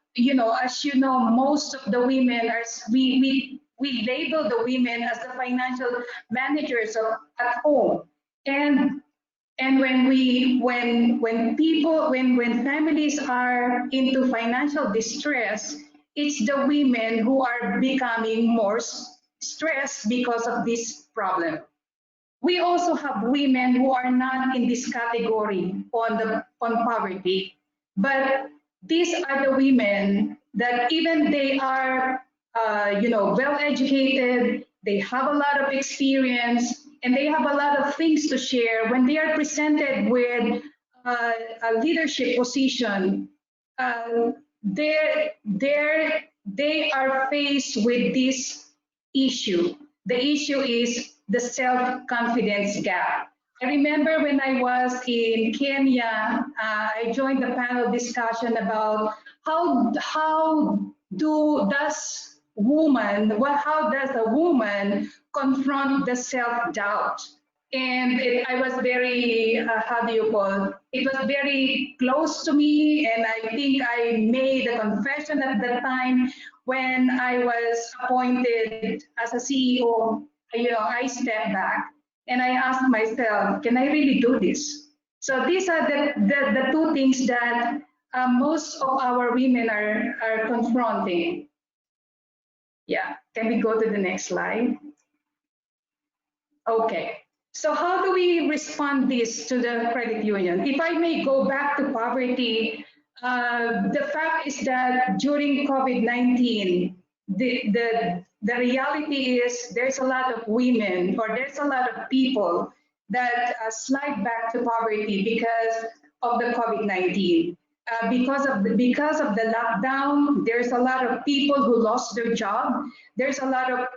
as you know, most of the women are, we label the women as the financial managers at home. And when families are into financial distress, it's the women who are becoming more stressed because of this problem. We also have women who are not in this category on poverty, but these are the women that even they are well educated, they have a lot of experience, and they have a lot of things to share. When they are presented with a leadership position, they are faced with this issue. The issue is the self-confidence gap. I remember when I was in Kenya, I joined the panel discussion about how does a woman confront the self-doubt? And I was very, it was very close to me, and I think I made a confession at the time when I was appointed as a CEO. I stepped back and I asked myself, can I really do this? So these are the two things that most of our women are confronting. Yeah, can we go to the next slide? Okay, so how do we respond this to the credit union? If I may go back to poverty, the fact is that during COVID-19, the reality is there's a lot of women, or there's a lot of people that slide back to poverty because of the COVID-19. Because of the lockdown, there's a lot of people who lost their job. There's a lot of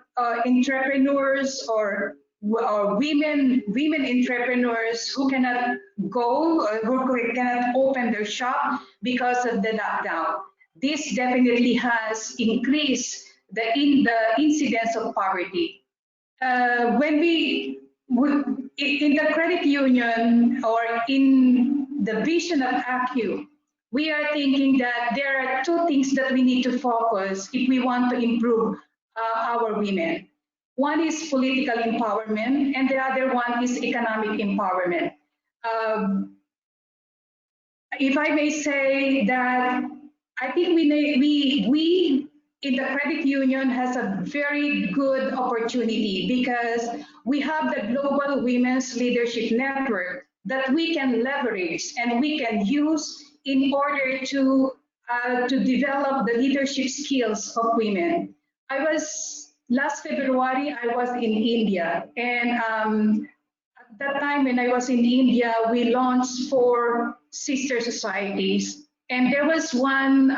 entrepreneurs or women entrepreneurs who cannot go, who cannot open their shop because of the lockdown. This definitely has increased the incidence of poverty. When we in the credit union, or in the vision of ACCU, we are thinking that there are two things that we need to focus if we want to improve our women. One is political empowerment, and the other one is economic empowerment. If I may say that, I think we in the credit union has a very good opportunity, because we have the Global Women's Leadership Network that we can leverage and we can use in order to develop the leadership skills of women. Last February, I was in India, and at that time when I was in India, we launched 4 sister societies, and there was one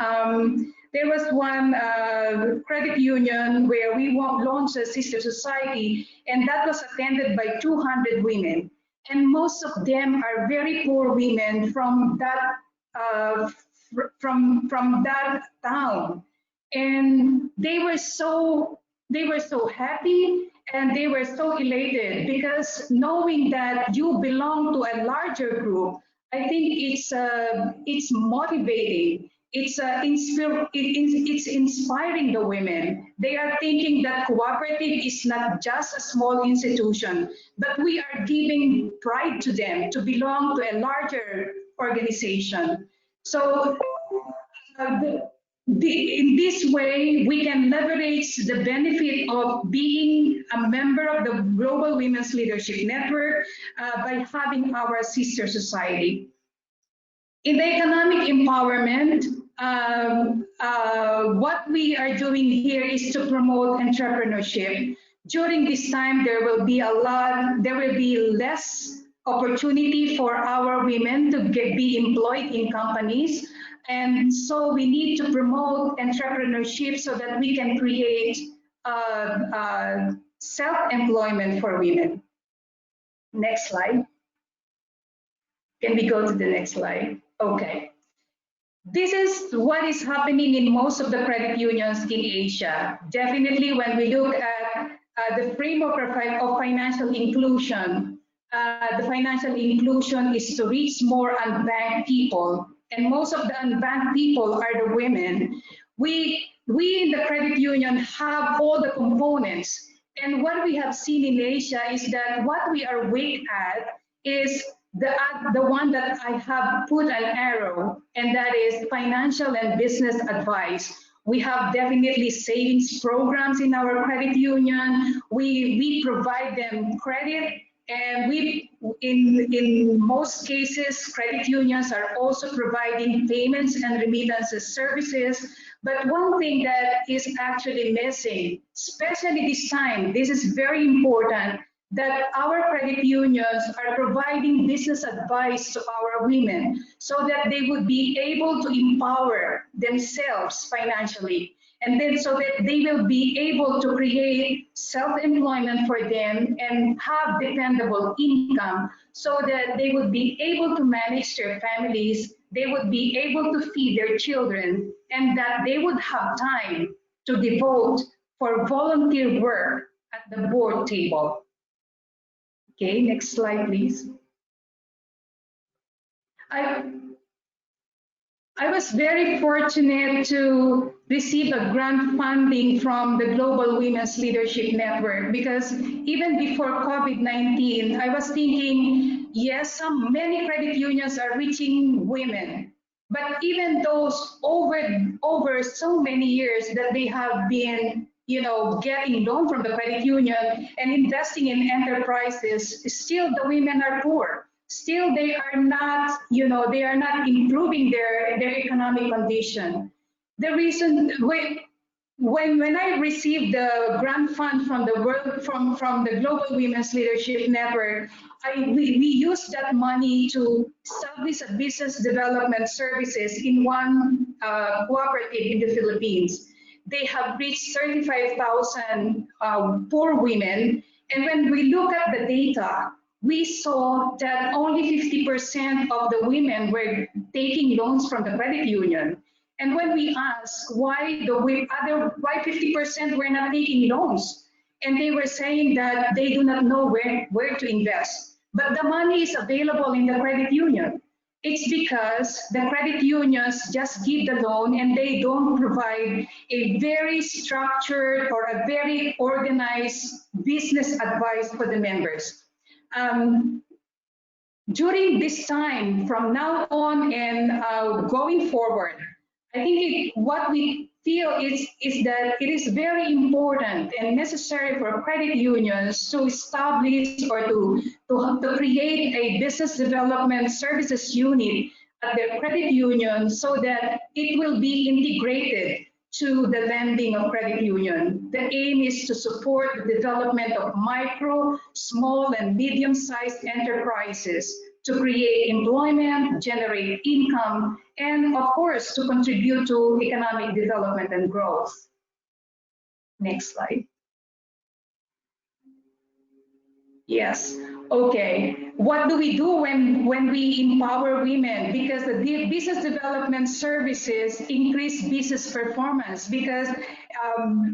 credit union where we launched a sister society, and that was attended by 200 women, and most of them are very poor women from that town, and they were so happy and they were so elated, because knowing that you belong to a larger group, I think it's motivating. It's inspiring the women. They are thinking that Cooperative is not just a small institution, but we are giving pride to them to belong to a larger organization. So in this way, we can leverage the benefit of being a member of the Global Women's Leadership Network by having our sister society. In the economic empowerment, what we are doing here is to promote entrepreneurship, during this time, there will be less opportunity for our women to be employed in companies. And so we need to promote entrepreneurship so that we can create self-employment for women. Next slide. Can we go to the next slide? Okay. This is what is happening in most of the credit unions in Asia. Definitely when we look at the framework of financial inclusion, the financial inclusion is to reach more unbanked people. And most of the unbanked people are the women. We in the credit union have all the components. And what we have seen in Asia is that what we are weak at is the one that I have put an arrow, and that is financial and business advice. We have definitely savings programs in our credit union. We provide them credit, and in most cases, credit unions are also providing payments and remittances services. But one thing that is actually missing, especially this time, this is very important, that our credit unions are providing business advice to our women so that they would be able to empower themselves financially, and then so that they will be able to create self-employment for them and have dependable income so that they would be able to manage their families, they would be able to feed their children, and that they would have time to devote for volunteer work at the board table. Okay, next slide, please. I was very fortunate to receive a grant funding from the Global Women's Leadership Network, because even before COVID-19, I was thinking, yes, many credit unions are reaching women, but even those over so many years that they have been getting loan from the credit union and investing in enterprises, still the women are poor. Still, they are not, they are not improving their economic condition. The reason when I received the grant fund from the Global Women's Leadership Network, we used that money to establish a business development services in one cooperative in the Philippines. They have reached 35,000 poor women. And when we look at the data, we saw that only 50% of the women were taking loans from the credit union. And when we asked why 50% were not taking loans, and they were saying that they do not know where to invest. But the money is available in the credit union. It's because the credit unions just give the loan and they don't provide a very structured or a very organized business advice for the members. During this time, from now on and going forward, I think what we feel is that it is very important and necessary for credit unions to establish or to create a business development services unit at their credit union so that it will be integrated to the lending of credit union. The aim is to support the development of micro, small, and medium-sized enterprises to create employment, generate income, and of course, to contribute to economic development and growth. Next slide. Yes, okay. What do we do when we empower women? Because the business development services increase business performance, because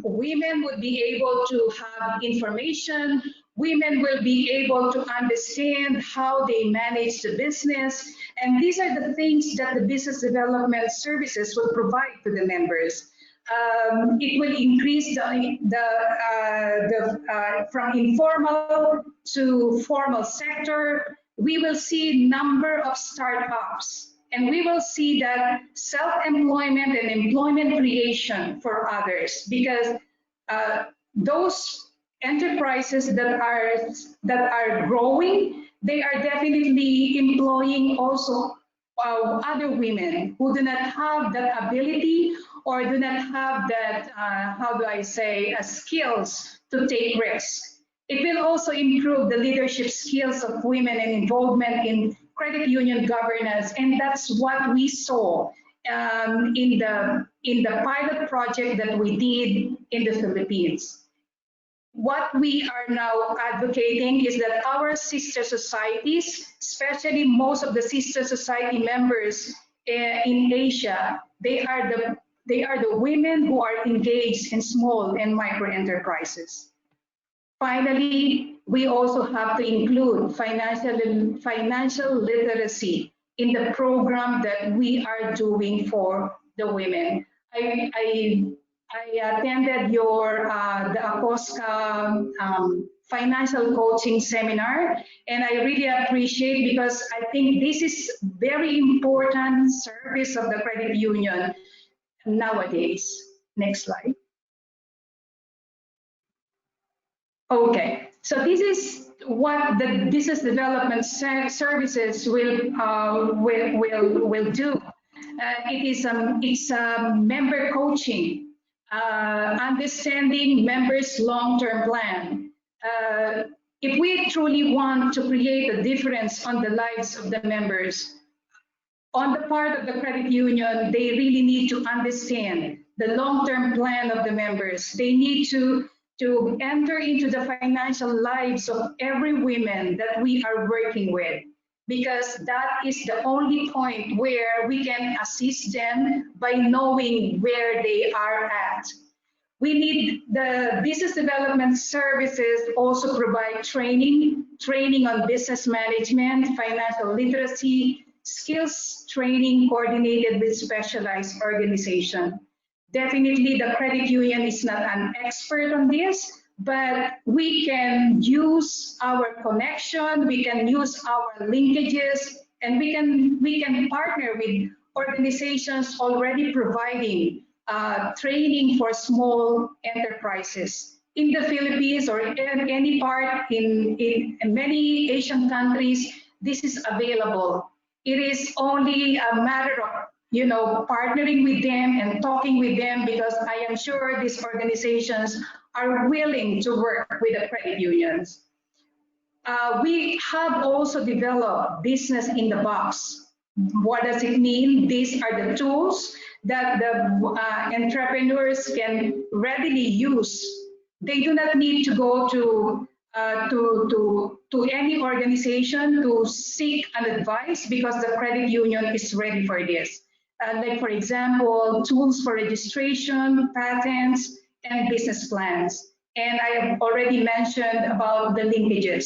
women would be able to have information, women will be able to understand how they manage the business, and these are the things that the business development services will provide to the members. It will increase from informal to formal sector. We will see number of startups, and we will see that self-employment and employment creation for others, because those enterprises that are growing, they are definitely employing also other women who do not have that ability or do not have that, how do I say, skills to take risks. It will also improve the leadership skills of women and involvement in credit union governance, and that's what we saw in the pilot project that we did in the Philippines. What we are now advocating is that our sister societies, especially most of the sister society members in Asia, they are the women who are engaged in small and micro enterprises. Finally, we also have to include financial literacy in the program that we are doing for the women. I attended the Accosca financial coaching seminar, and I really appreciate, because I think this is very important service of the credit union nowadays. Next slide. Okay, so this is what the business development services will do. It's member coaching, understanding members' long-term plan. If we truly want to create a difference on the lives of the members, on the part of the credit union, they really need to understand the long-term plan of the members. They need to enter into the financial lives of every woman that we are working with, because that is the only point where we can assist them by knowing where they are at. We need the business development services also provide training on business management, financial literacy, skills training coordinated with specialized organization. Definitely the credit union is not an expert on this, but we can use our connection, we can use our linkages, and we can partner with organizations already providing training for small enterprises. In the Philippines or in any part in many Asian countries, this is available. It is only a matter of partnering with them and talking with them, because I am sure these organizations are willing to work with the credit unions. We have also developed business in the box. What does it mean? These are the tools that the entrepreneurs can readily use. They do not need to go to any organization to seek an advice, because the credit union is ready for this. Like, for example, tools for registration, patents, and business plans. And I have already mentioned about the linkages.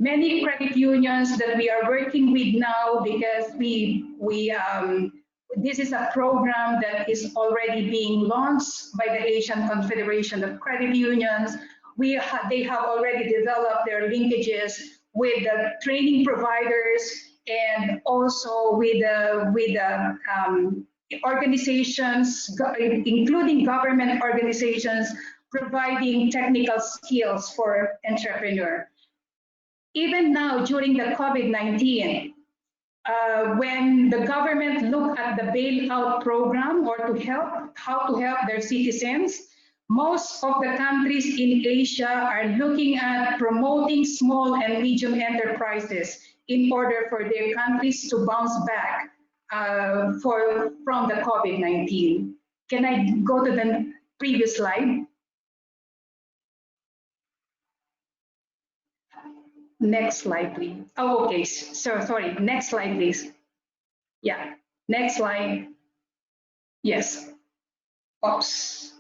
Many credit unions that we are working with now, because this is a program that is already being launched by the Asian Confederation of Credit Unions. They have already developed their linkages with the training providers, and also with organizations, including government organizations, providing technical skills for entrepreneurs. Even now, during the COVID-19, when the government looked at the bailout program, or how to help their citizens, most of the countries in Asia are looking at promoting small and medium enterprises in order for their countries to bounce back from the COVID-19. Can I go to the previous slide? Next slide, please. Oh, okay. So sorry. Next slide, please. Yeah. Next slide. Yes. Oops.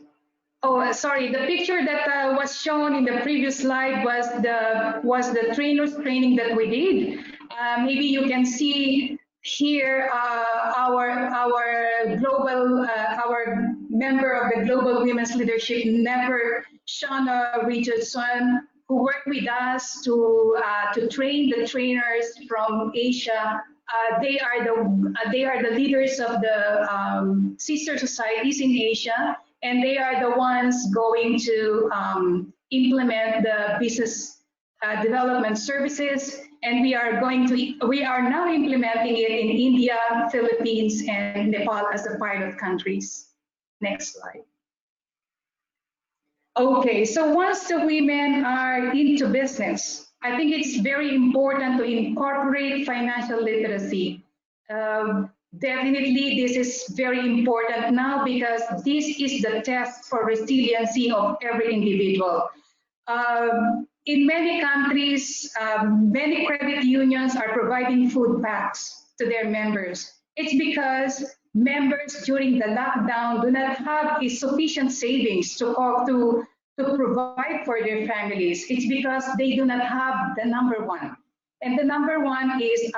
Oh, sorry. The picture that was shown in the previous slide was the trainers training that we did. Maybe you can see here our global our member of the Global Women's Leadership Network, Shauna Richardson, who worked with us to train the trainers from Asia. They are the leaders of the sister societies in Asia, and they are the ones going to implement the business development services. And we are now implementing it in India, Philippines, and Nepal as the pilot countries. Next slide. Okay, so once the women are into business, I think it's very important to incorporate financial literacy. Definitely, this is very important now because this is the test for resiliency of every individual. In many countries, many credit unions are providing food packs to their members. It's because members during the lockdown do not have a sufficient savings to provide for their families. It's because they do not have the number one. And the number one is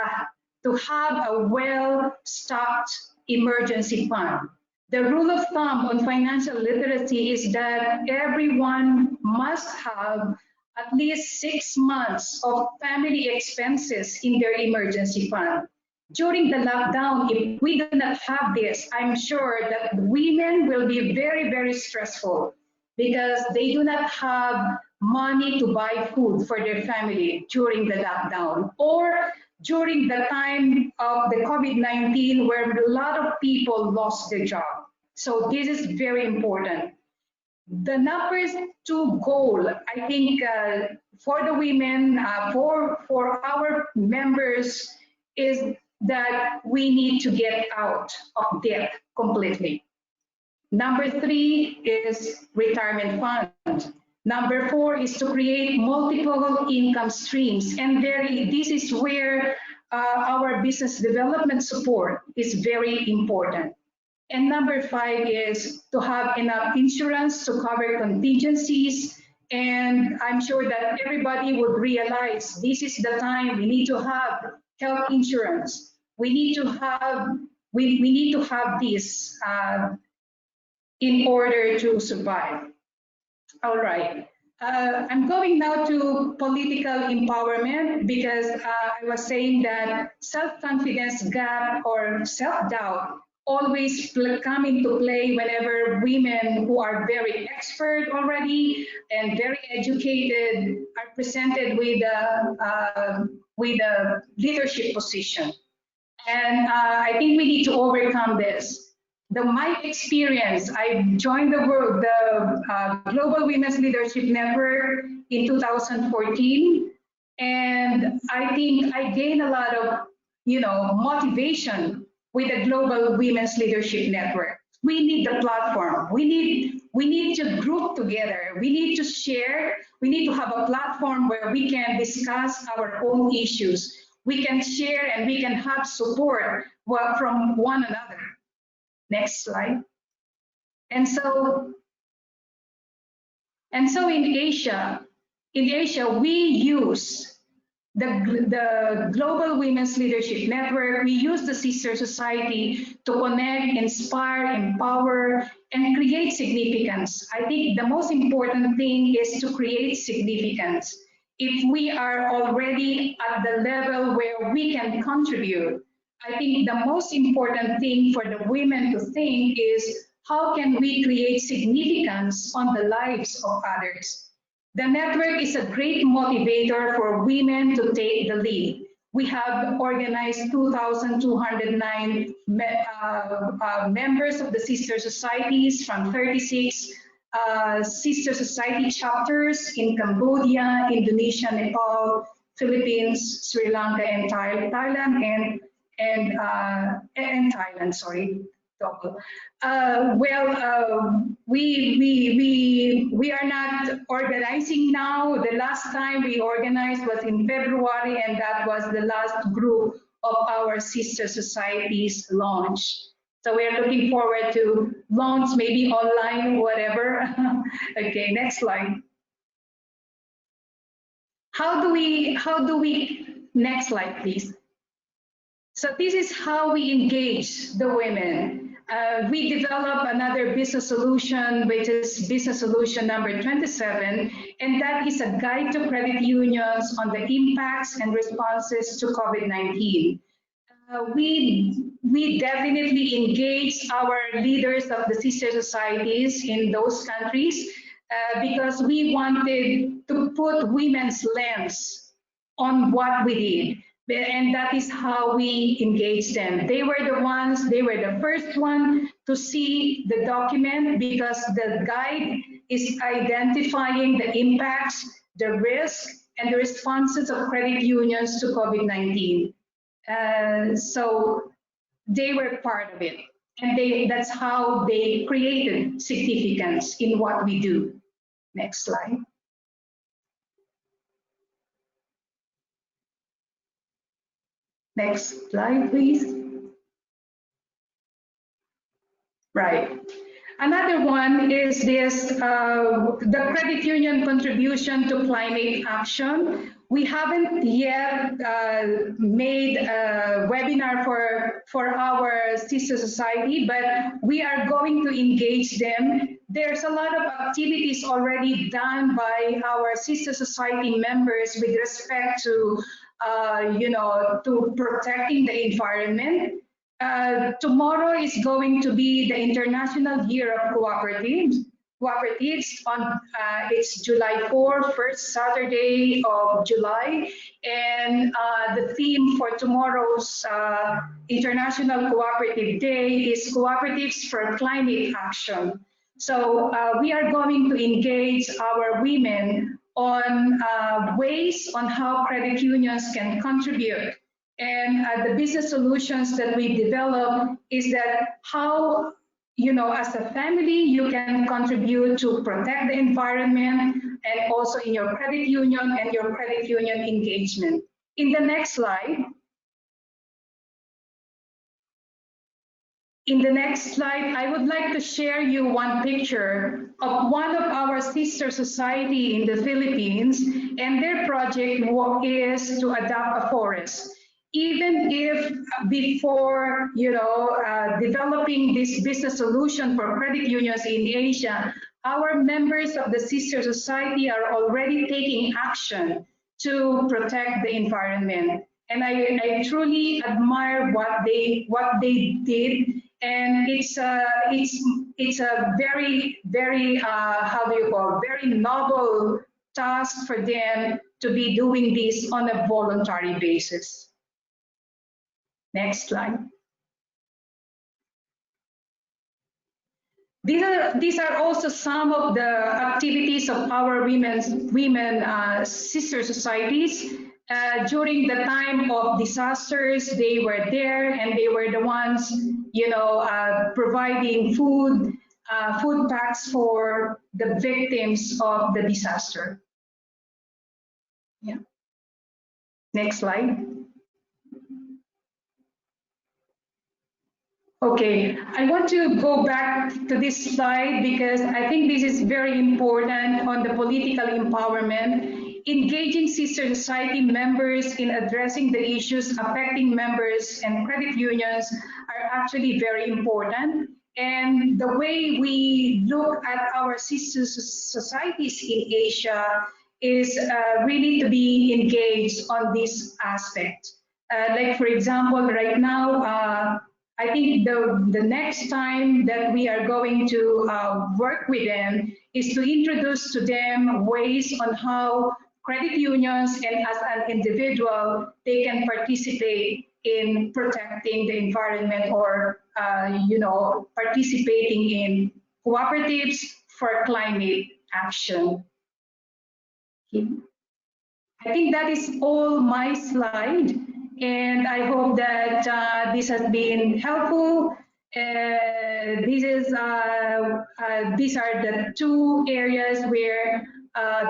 to have a well-stocked emergency fund. The rule of thumb on financial literacy is that everyone must have at least 6 months of family expenses in their emergency fund. During the lockdown, if we do not have this, I'm sure that women will be very, very stressful because they do not have money to buy food for their family during the lockdown or during the time of the COVID-19 where a lot of people lost their job. So this is very important. The number 2 goal, I think, for the women, for our members, is that we need to get out of debt completely. Number 3 is retirement fund. Number 4 is to create multiple income streams. And this is where our business development support is very important. And number 5 is to have enough insurance to cover contingencies. And I'm sure that everybody would realize this is the time we need to have health insurance. We need to have this in order to survive. All right. I'm going now to political empowerment because I was saying that self-confidence gap or self-doubt always come into play whenever women who are very expert already and very educated are presented with a leadership position. And I think we need to overcome this. My experience, I joined the Global Women's Leadership Network in 2014, and I think I gained a lot of, motivation with the Global Women's Leadership Network. We need the platform. We need to group together. We need to share. We need to have a platform where we can discuss our own issues. We can share and we can have support from one another. Next slide. And so in Asia, we use the Global Women's Leadership Network. We use the sister society to connect, inspire, empower, and create significance. I think the most important thing is to create significance. If we are already at the level where we can contribute, I think the most important thing for the women to think is how can we create significance on the lives of others. The network is a great motivator for women to take the lead. We have organized 2,209 members of the sister societies from 36 sister society chapters in Cambodia, Indonesia, Nepal, Philippines, Sri Lanka, and Thailand, and Thailand, sorry. We are not organizing now. The last time we organized was in February, and that was the last group of our sister societies launch. So we're looking forward to launch maybe online, whatever. Okay, next slide. Next slide, please. So this is how we engage the women. We develop another business solution, which is business solution number 27, and that is a guide to credit unions on the impacts and responses to COVID-19. We definitely engage our leaders of the sister societies in those countries because we wanted to put women's lens on what we did. And that is how we engage them. They were the first one to see the document because the guide is identifying the impacts, the risk, and the responses of credit unions to COVID-19. So they were part of it. And that's how they created significance in what we do. Next slide. Next slide, please. Right. Another one is this, the credit union contribution to climate action. We haven't yet made a webinar for our sister society, but we are going to engage them. There's a lot of activities already done by our sister society members with respect to, to protecting the environment. Tomorrow is going to be the International Year of Cooperatives. On it's July 4, first Saturday of July, and the theme for tomorrow's International Cooperative Day is Cooperatives for Climate Action. So we are going to engage our women on ways on how credit unions can contribute. And the business solutions that we develop is that how, as a family, you can contribute to protect the environment and also in your credit union and your credit union engagement. In the next slide. I would like to share you one picture of one of our sister society in the Philippines, and their project is to adopt a forest. Even if before, developing this business solution for credit unions in Asia, our members of the sister society are already taking action to protect the environment. And I truly admire what they did. And it's a very, very, very noble task for them to be doing this on a voluntary basis. Next slide. These are also some of the activities of our women sister societies. During the time of disasters, they were there and they were the ones, providing food packs for the victims of the disaster. Yeah. Next slide. Okay, I want to go back to this slide because I think this is very important on the political empowerment. Engaging sister society members in addressing the issues affecting members and credit unions are actually very important. And the way we look at our sister societies in Asia is really to be engaged on this aspect. Like, for example, right now, I think the next time that we are going to work with them is to introduce to them ways on how credit unions and as an individual, they can participate in protecting the environment or, participating in cooperatives for climate action. Okay. I think that is all my slide. And I hope that this has been helpful. These are the two areas where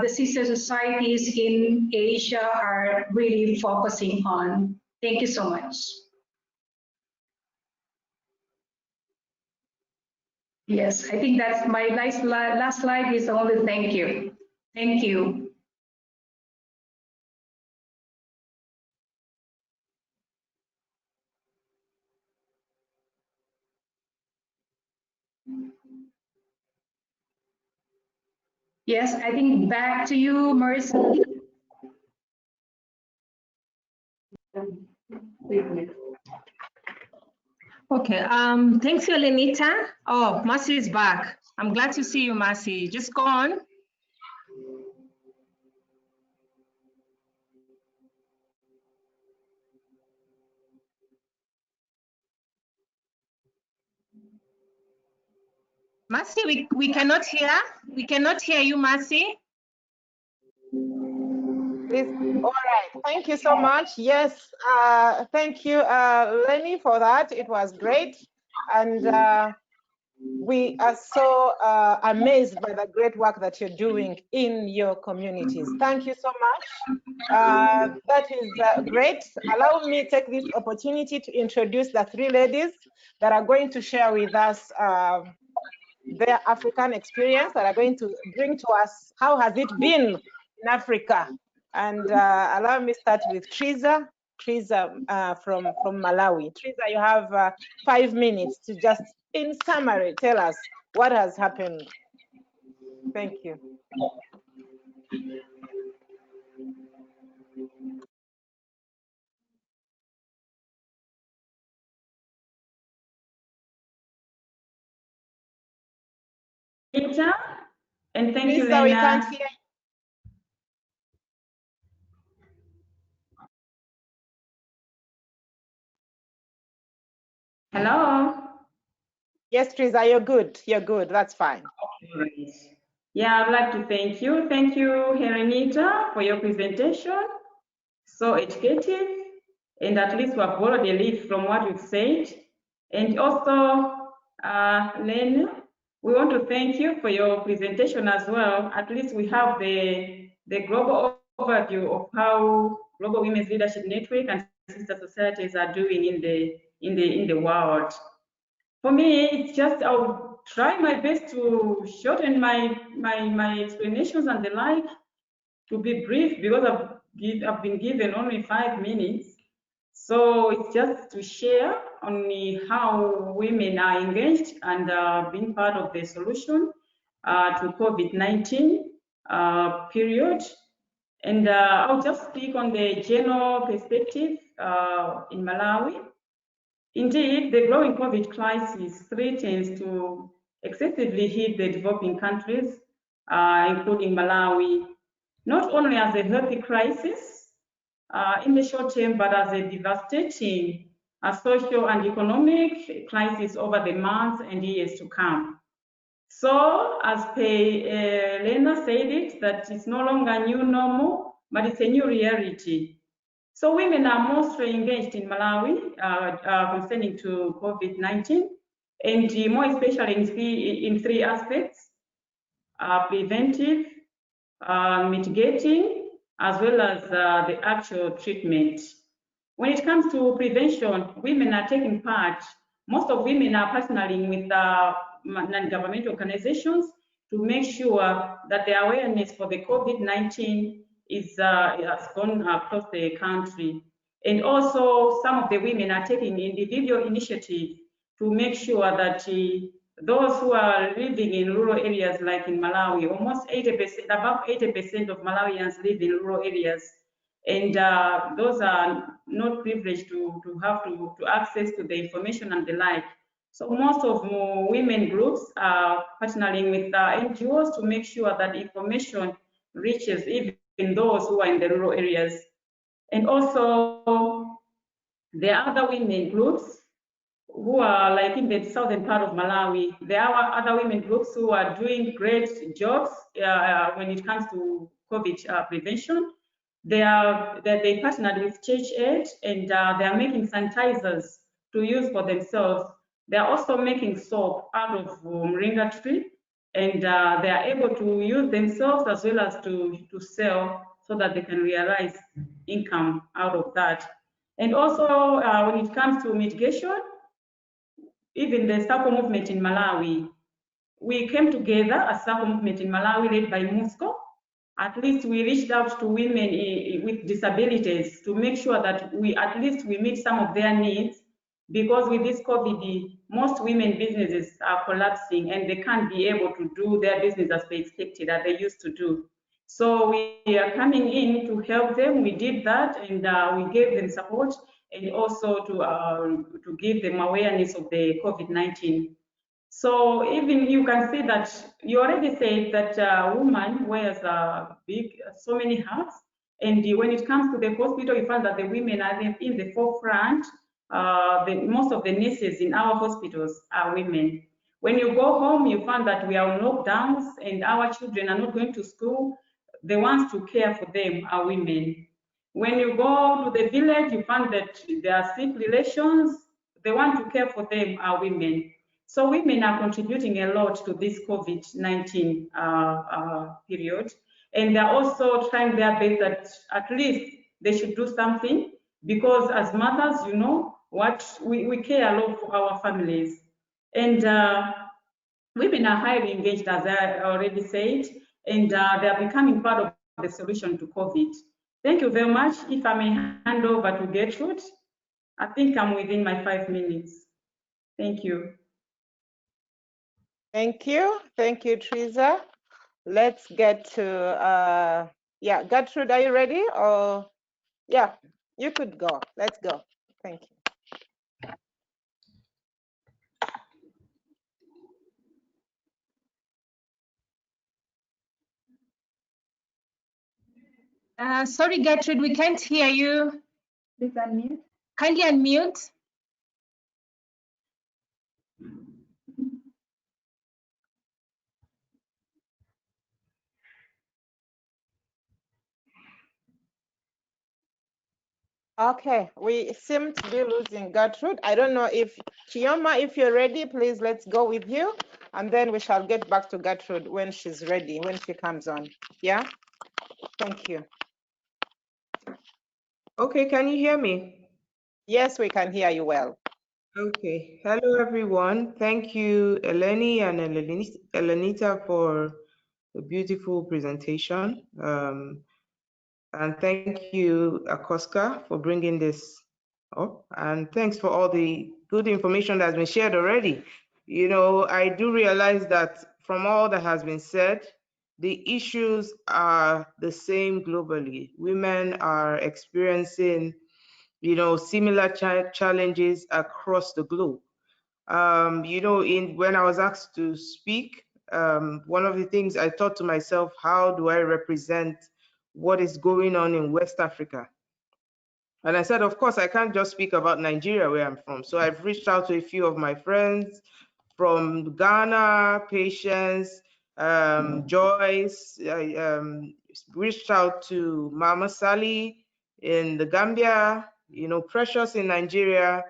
the sister societies in Asia are really focusing on. Thank you so much. Yes, I think that's my last slide is only thank you. Thank you. Yes, I think back to you, Marissa. Okay, thanks you, Elenita. Oh, Mercy is back. I'm glad to see you, Mercy. Just go on. Mercy, we cannot hear. We cannot hear you, Mercy. Please. All right. Thank you so much. Yes. Thank you, Eleni, for that. It was great. And we are so amazed by the great work that you're doing in your communities. Thank you so much. That is great. Allow me to take this opportunity to introduce the three ladies that are going to share with us their African experience, that are going to bring to us how has it been in Africa. And allow me to start with Triza. Triza from Malawi. Triza, you have 5 minutes to just, in summary, tell us what has happened. Thank you. And thank you, Triza, Lena. we can't hear you. Hello. Yes, Triza, you're good. You're good. That's fine. Okay. Yeah, I'd like to thank you. Thank you, Elenita, for your presentation. So educative, and at least we have borrowed a leaf from what you've said. And also, Len, we want to thank you for your presentation as well. At least we have the global overview of how Global Women's Leadership Network and sister societies are doing in the world. For me, it's just I'll try my best to shorten my explanations and the like, to be brief, because I've been given only 5 minutes. So it's just to share on how women are engaged and being part of the solution to COVID-19 period. And I'll just speak on the general perspective in Malawi. Indeed, the growing COVID crisis threatens to excessively hit the developing countries, including Malawi, not only as a health crisis in the short term, but as a devastating social and economic crisis over the months and years to come. So, as Lena said it, that it's no longer a new normal, but it's a new reality. So women are mostly engaged in Malawi concerning to COVID-19, and more especially in three aspects: preventive, mitigating, as well as the actual treatment. When it comes to prevention, women are taking part. Most of women are partnering with non-governmental organizations to make sure that the awareness for the COVID-19 has gone across the country. And also, some of the women are taking individual initiatives to make sure that those who are living in rural areas, like in Malawi, almost 80%, above 80% of Malawians live in rural areas. And those are not privileged to have to access to the information and the like. So most of women groups are partnering with NGOs to make sure that information reaches even those who are in the rural areas. And also, there are other women groups who are like in the southern part of Malawi. There are other women groups who are doing great jobs when it comes to COVID prevention. They partnered with Church Aid, and they are making sanitizers to use for themselves. They are also making soap out of moringa tree, and they are able to use themselves as well as to sell, so that they can realize income out of that. And also, when it comes to mitigation, even the Sacco movement in Malawi, we came together as Sacco movement in Malawi, led by MUSCO. At least we reached out to women with disabilities to make sure that we meet some of their needs, because with this COVID, most women businesses are collapsing and they can't be able to do their business as they expected, as they used to do. So we are coming in to help them. We did that, and we gave them support, and also to give them awareness of the COVID-19. So even you can see that you already said that a woman wears so many hats, and when it comes to the hospital, you find that the women are in the forefront. Most of the nurses in our hospitals are women. When you go home, you find that we are on lockdowns and our children are not going to school. The ones to care for them are women. When you go to the village, you find that there are sick relations. The ones to care for them are women. So women are contributing a lot to this COVID-19 period. And they're also trying their best that at least they should do something, because as mothers, you know, we care a lot for our families. And women are highly engaged, as I already said, and they are becoming part of the solution to COVID. Thank you very much. If I may hand over to Getrude, I think I'm within my 5 minutes. Thank you. Thank you. Thank you, Triza. Let's get to, yeah, Gertrude, are you ready? Or, yeah, you could go. Let's go. Thank you. Sorry, Gertrude, we can't hear you. Please unmute. Kindly unmute. Okay, we seem to be losing Gertrude. I don't know if Chioma, if you're ready, please let's go with you, and then we shall get back to Gertrude when she's ready, when she comes on. Yeah, thank you. Okay, can you hear me? Yes, we can hear you well. Okay, hello everyone. Thank you, Eleni and Elenita, for a beautiful presentation. And thank you, Accosca, for bringing this up. And thanks for all the good information that's been shared already. You know, I do realize that from all that has been said, the issues are the same globally. Women are experiencing, you know, similar challenges across the globe. You know, when I was asked to speak, one of the things I thought to myself, how do I represent what is going on in West Africa? And I said, of course, I can't just speak about Nigeria, where I'm from. So I've reached out to a few of my friends from Ghana, Patience, Joyce. I reached out to Mama Sally in the Gambia, you know, Precious in Nigeria,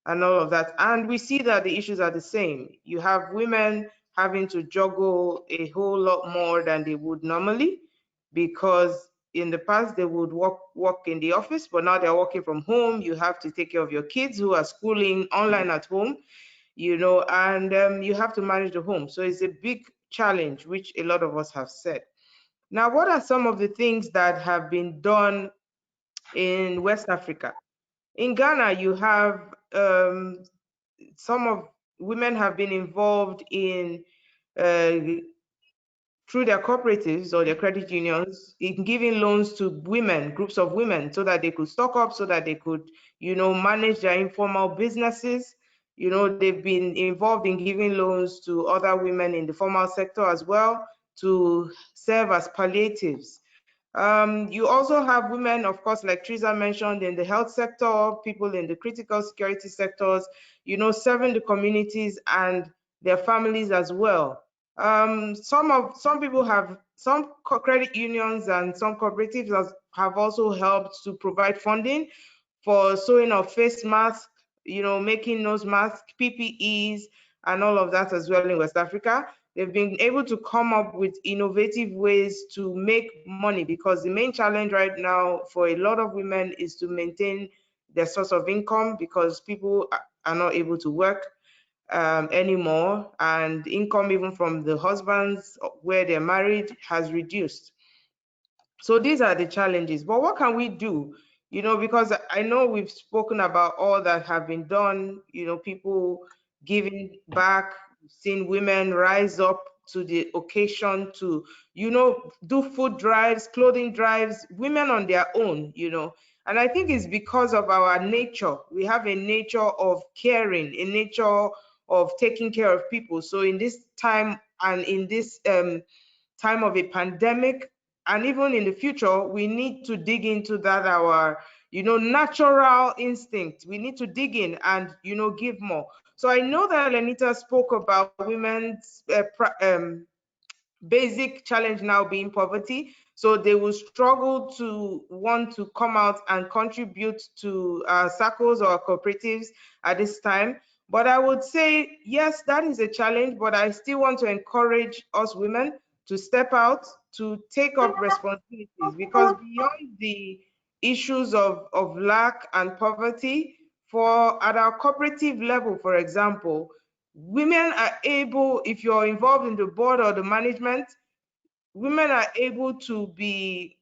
and all of that. And we see that the issues are the same. You have women having to juggle a whole lot more than they would normally, because in the past they would work in the office, but now they're working from home. You have to take care of your kids who are schooling online at home, you know, and you have to manage the home. So it's a big challenge, which a lot of us have said. Now, what are some of the things that have been done in West Africa? In Ghana, you have some of women have been involved in through their cooperatives or their credit unions in giving loans to women, groups of women, so that they could stock up, so that they could, you know, manage their informal businesses. You know, they've been involved in giving loans to other women in the formal sector as well to serve as palliatives. You also have women, of course, like Triza mentioned, in the health sector, people in the critical security sectors, you know, serving the communities and their families as well. Some people have, some credit unions and some cooperatives have also helped to provide funding for sewing of face masks, you know, making nose masks, PPEs, and all of that as well in West Africa. They've been able to come up with innovative ways to make money, because the main challenge right now for a lot of women is to maintain their source of income, because people are not able to work anymore, and income even from the husbands where they're married has reduced. So these are the challenges, but what can we do? You know, because I know we've spoken about all that have been done, you know, people giving back, seeing women rise up to the occasion to, you know, do food drives, clothing drives, women on their own, you know. And I think it's because of our nature. We have a nature of caring, a nature of taking care of people. So in this time and in this time of a pandemic, and even in the future, we need to dig into that, our, natural instinct. We need to dig in and, give more. So I know that Elenita spoke about women's basic challenge now being poverty. So they will struggle to want to come out and contribute to SACCOs or cooperatives at this time. But I would say, yes, that is a challenge, but I still want to encourage us women to step out, to take up responsibilities, because beyond the issues of lack and poverty, at our cooperative level, for example, women are able, if you're involved in the board or the management, women are able to be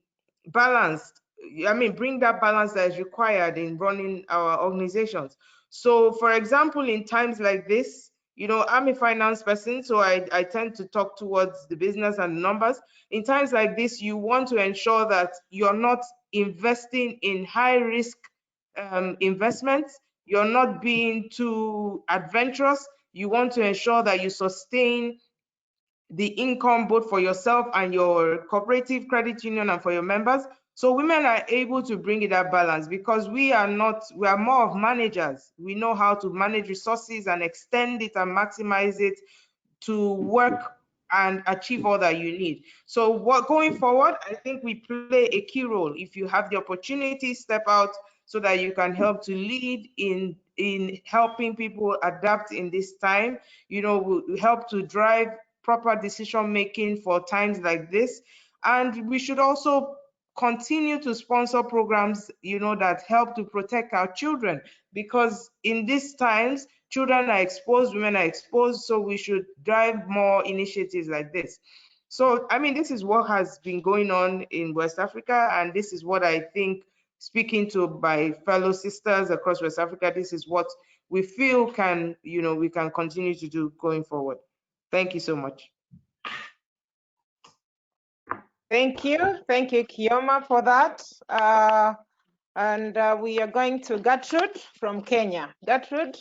balanced. I mean, bring that balance that is required in running our organizations. So, for example, in times like this, I'm a finance person, so I tend to talk towards the business and the numbers. In times like this, you want to ensure that you're not investing in high risk investments. You're not being too adventurous. You want to ensure that you sustain the income both for yourself and your cooperative credit union and for your members. So women are able to bring it that balance, because we are more of managers. We know how to manage resources and extend it and maximize it to work and achieve all that you need. So going forward, I think we play a key role. If you have the opportunity, step out so that you can help to lead in helping people adapt in this time. We help to drive proper decision making for times like this. And we should also continue to sponsor programs, that help to protect our children, because in these times, children are exposed, women are exposed, so we should drive more initiatives like this. So, I mean, this is what has been going on in West Africa, and this is what I think, speaking to my fellow sisters across West Africa, this is what we feel we can continue to do going forward. Thank you so much. Thank you, Chioma, for that. And we are going to Gertrude from Kenya. Gertrude.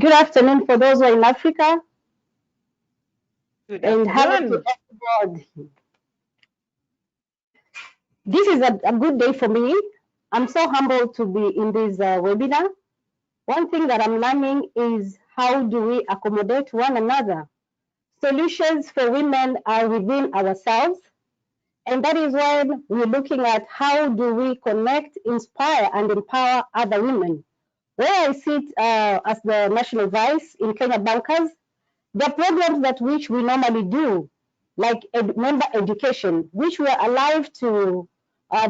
Good afternoon for those who are in Africa. Good and afternoon. hello to everybody. This is a good day for me. I'm so humbled to be in this webinar. One thing that I'm learning is how do we accommodate one another? Solutions for women are within ourselves. And that is why we're looking at how do we connect, inspire, and empower other women. Where I sit as the National Vice in Kenya Bankers, the programs that which we normally do, like member education, which we are alive to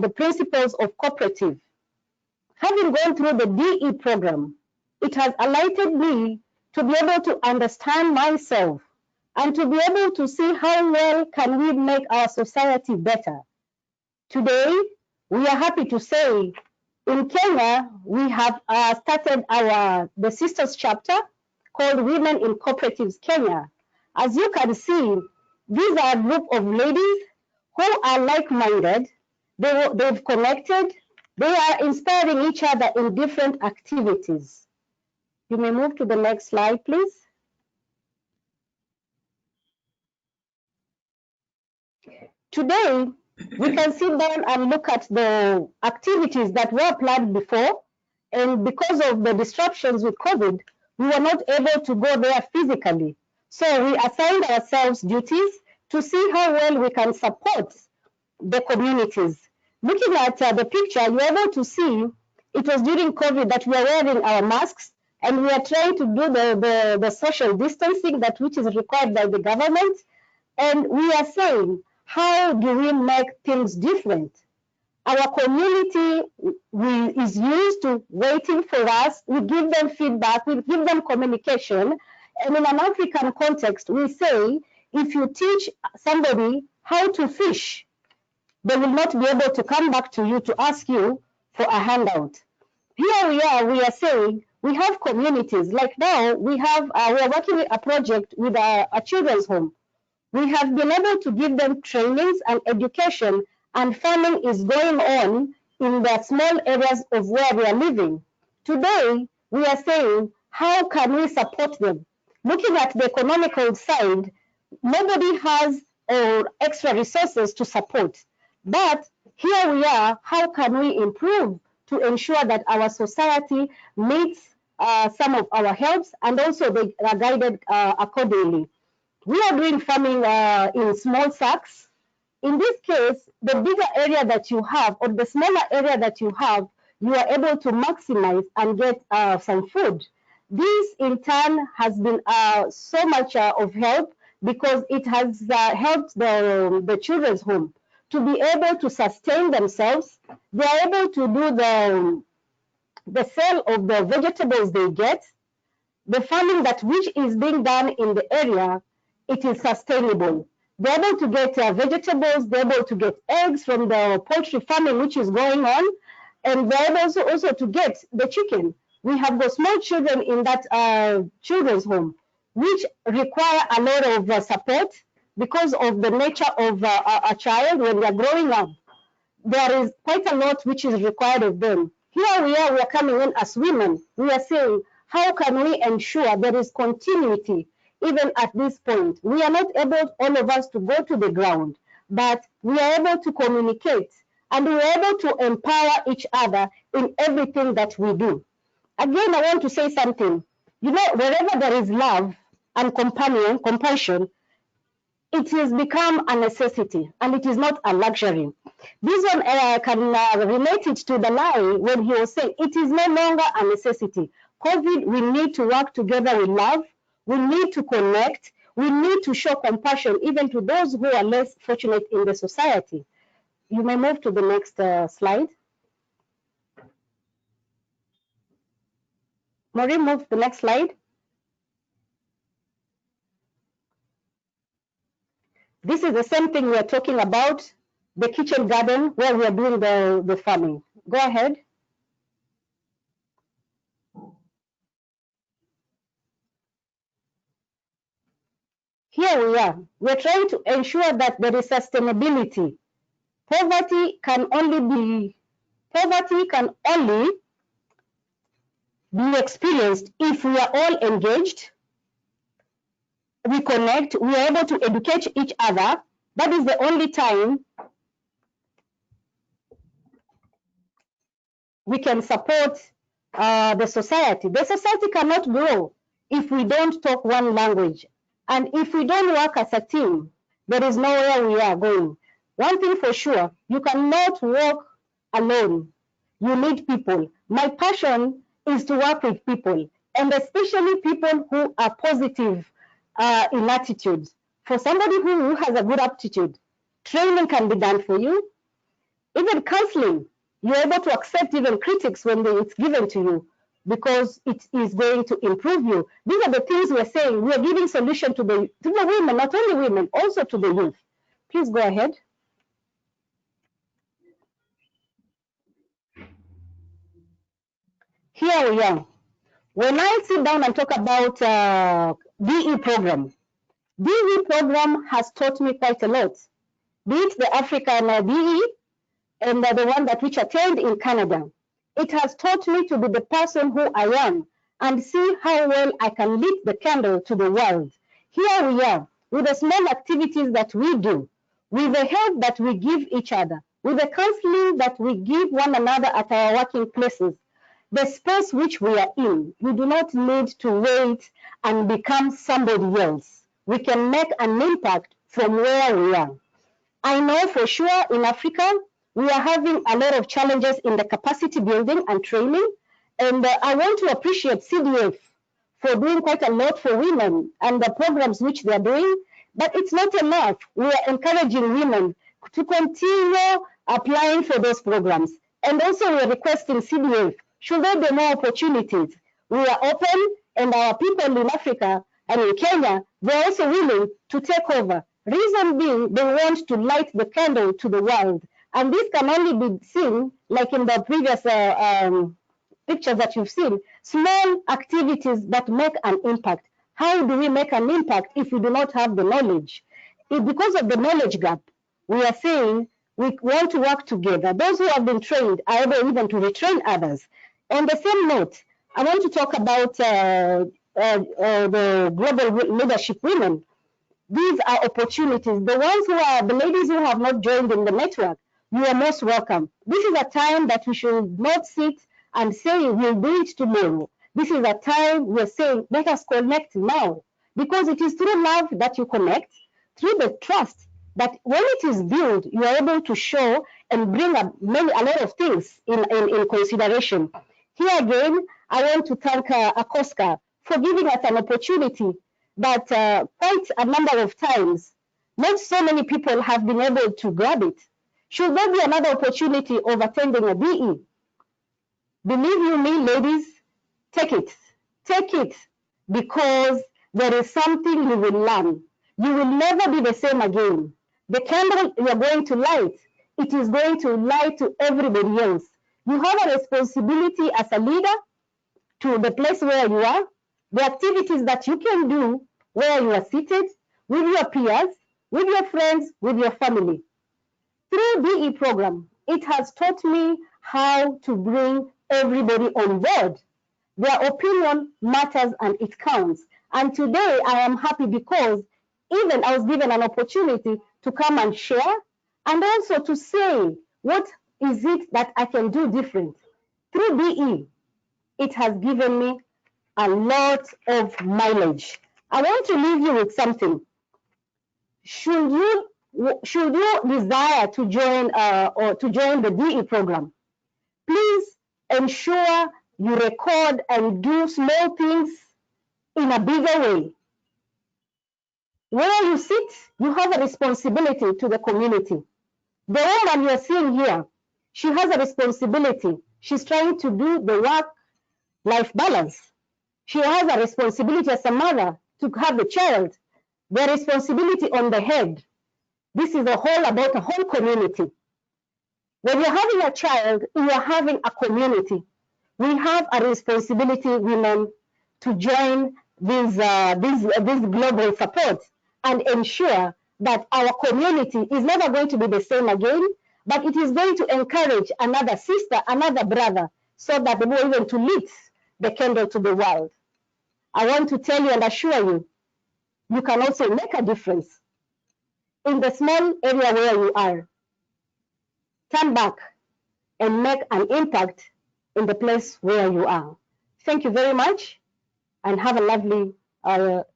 the principles of cooperative. Having gone through the DE program, it has alerted me to be able to understand myself and to be able to see how well can we make our society better. Today, we are happy to say in Kenya, we have started the sisters chapter called Women in Cooperatives Kenya. As you can see, these are a group of ladies who are like-minded. They've connected. They are inspiring each other in different activities. You may move to the next slide, please. Today, we can sit down and look at the activities that were planned before, and because of the disruptions with COVID, we were not able to go there physically. So we assigned ourselves duties to see how well we can support the communities. Looking at the picture, you're able to see it was during COVID that we are wearing our masks, and we are trying to do the social distancing that which is required by the government. And we are saying, how do we make things different? Our community is used to waiting for us. We give them feedback, we give them communication. And in an African context, we say, if you teach somebody how to fish, they will not be able to come back to you to ask you for a handout. Here we are saying, we have communities. Like now, we are working with a project with a children's home. We have been able to give them trainings and education, and farming is going on in the small areas of where we are living. Today, we are saying, how can we support them? Looking at the economical side, nobody has or extra resources to support. But here we are, how can we improve to ensure that our society meets some of our helps and also they are guided accordingly. We are doing farming in small sacks. In this case, the bigger area that you have or the smaller area that you have, you are able to maximize and get some food. This in turn has been so much of help because it has helped the children's home to be able to sustain themselves. They are able to do the sale of the vegetables they get. The farming that which is being done in the area, it is sustainable. They're able to get vegetables, they're able to get eggs from the poultry farming which is going on, and they're able also to get the chicken. We have got small children in that children's home, which require a lot of support because of the nature of a child when they're growing up. There is quite a lot which is required of them. Here we are coming in as women. We are saying, how can we ensure there is continuity even at this point? We are not able, all of us, to go to the ground, but we are able to communicate and we are able to empower each other in everything that we do. Again, I want to say something. You know, wherever there is love and compassion, it has become a necessity and it is not a luxury. This one can relate it to the lie when he was saying it is no longer a necessity. COVID, we need to work together with love. We need to connect. We need to show compassion even to those who are less fortunate in the society. You may move to the next slide. Maureen, move to the next slide. This is the same thing we are talking about, the kitchen garden where we are doing the farming. Go ahead. Here we are. We're trying to ensure that there is sustainability. Poverty can only be experienced if we are all engaged, we connect, we are able to educate each other. That is the only time we can support the society. The society cannot grow if we don't talk one language. And if we don't work as a team, there is nowhere we are going. One thing for sure, you cannot walk alone. You need people. My passion is to work with people, and especially people who are positive in attitude. For somebody who has a good aptitude, training can be done for you. Even counseling, you're able to accept even critics when it's given to you because it is going to improve you. These are the things we're saying. We are giving solution to the women, not only women, also to the youth. Please go ahead. Here we are. When I sit down and talk about DE program has taught me quite a lot. Be it the African DE and the one that which attained in Canada. It has taught me to be the person who I am and see how well I can lit the candle to the world. Here we are with the small activities that we do, with the help that we give each other, with the counseling that we give one another at our working places. The space which we are in, we do not need to wait and become somebody else. We can make an impact from where we are. I know for sure in Africa, we are having a lot of challenges in the capacity building and training. And I want to appreciate CDF for doing quite a lot for women and the programs which they are doing. But it's not enough. We are encouraging women to continue applying for those programs. And also we are requesting CDF, should there be more opportunities? We are open, and our people in Africa and in Kenya, they're also willing to take over. Reason being, they want to light the candle to the world. And this can only be seen, like in the previous pictures that you've seen, small activities that make an impact. How do we make an impact if we do not have the knowledge? Because of the knowledge gap, we are saying we want to work together. Those who have been trained are able even to retrain others. On the same note, I want to talk about the global leadership women. these are opportunities. The ones who are, the ladies who have not joined in the network, you are most welcome. This is a time that we should not sit and say we'll do it tomorrow. This is a time we're saying, let us connect now. Because it is through love that you connect, through the trust that when it is built, you are able to show and bring a lot of things in consideration. Here again, I want to thank Accosca for giving us an opportunity that quite a number of times, not so many people have been able to grab it. Should there be another opportunity of attending a BE? Believe you me, ladies, take it, because there is something you will learn. You will never be the same again. The candle you are going to light, it is going to light to everybody else. You have a responsibility as a leader to the place where you are, the activities that you can do where you are seated, with your peers, with your friends, with your family. Through BE program, it has taught me how to bring everybody on board. Their opinion matters and it counts. And today I am happy because even I was given an opportunity to come and share and also to say, what is it that I can do different? Through BE, it has given me a lot of mileage. I want to leave you with something. Should you desire to join the DE program, please ensure you record and do small things in a bigger way. Where you sit, you have a responsibility to the community. The woman you are seeing here, she has a responsibility. She's trying to do the work-life balance. She has a responsibility as a mother to have the child, the responsibility on the head. This is about a whole community. When you're having a child, you are having a community. We have a responsibility, women, to join this global support and ensure that our community is never going to be the same again, but it is going to encourage another sister, another brother, so that they will even to lit the candle to the world. I want to tell you and assure you, you can also make a difference in the small area where you are. Turn back and make an impact in the place where you are. Thank you very much and have a lovely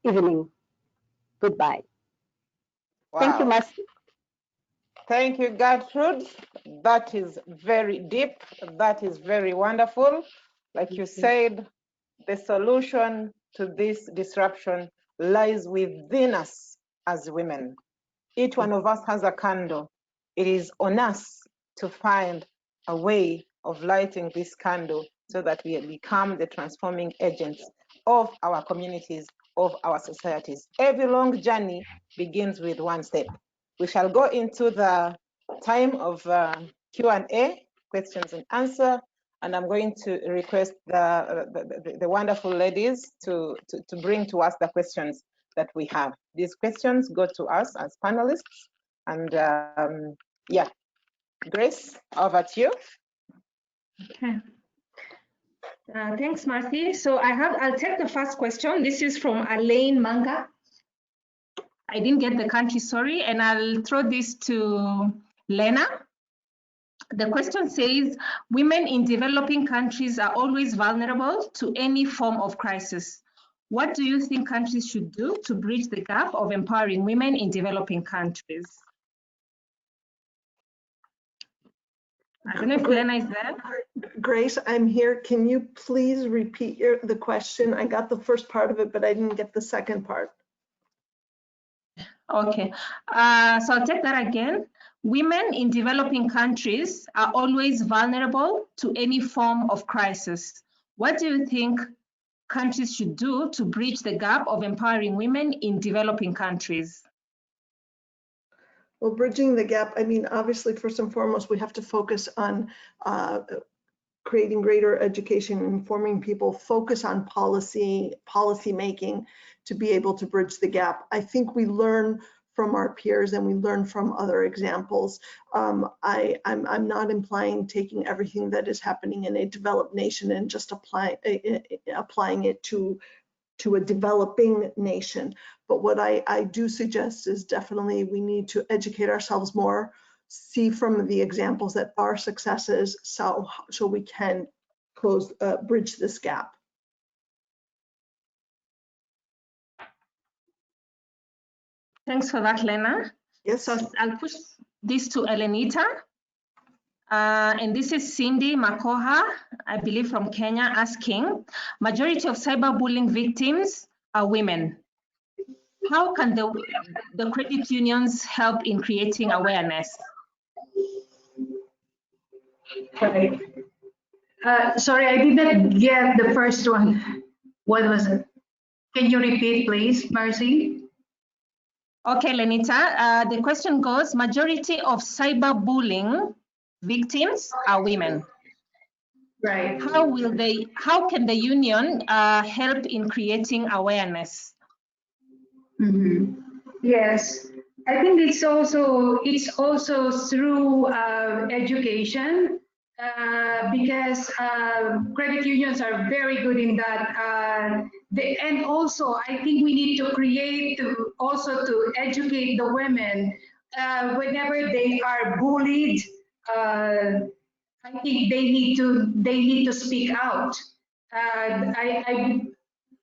evening. Goodbye. Wow. Thank you, Mercy. Thank you, Gertrude. That is very deep. That is very wonderful. Like you said, the solution to this disruption lies within us as women. Each one of us has a candle. It is on us to find a way of lighting this candle so that we become the transforming agents of our communities, of our societies. Every long journey begins with one step. We shall go into the time of Q&A, questions and answer, and I'm going to request the wonderful ladies to bring to us the questions that we have. These questions go to us as panelists, and yeah, Grace, over to you. Okay. Thanks, Marcy. So I'll take the first question. This is from Elaine Manga. I didn't get the country, sorry, and I'll throw this to Lena. The question says, women in developing countries are always vulnerable to any form of crisis. What do you think countries should do to bridge the gap of empowering women in developing countries? I don't know if Lena is there. Grace, I'm here. Can you please repeat the question? I got the first part of it, but I didn't get the second part. Okay, so I'll take that again. Women in developing countries are always vulnerable to any form of crisis. What do you think countries should do to bridge the gap of empowering women in developing countries? Well, bridging the gap, I mean, obviously, first and foremost, we have to focus on creating greater education, informing people, focus on policy making to be able to bridge the gap. I think we learn from our peers and we learn from other examples. I'm not implying taking everything that is happening in a developed nation and just applying it to to a developing nation. But what I do suggest is definitely we need to educate ourselves more, see from the examples that are successes, so we can bridge this gap. Thanks for that, Lena. Yes. So I'll push this to Elenita. And this is Cindy Makoha, I believe from Kenya, asking, majority of cyberbullying victims are women. How can the credit unions help in creating awareness? Right. Sorry, I did not get the first one. What was it? Can you repeat, please, Marcy? Okay, Lenita, the question goes, majority of cyberbullying victims are women. Right. How can the union help in creating awareness? Mm-hmm. Yes, I think it's also through education, because credit unions are very good in that. And also, I think we need to create to educate the women whenever they are bullied. I think they need to speak out.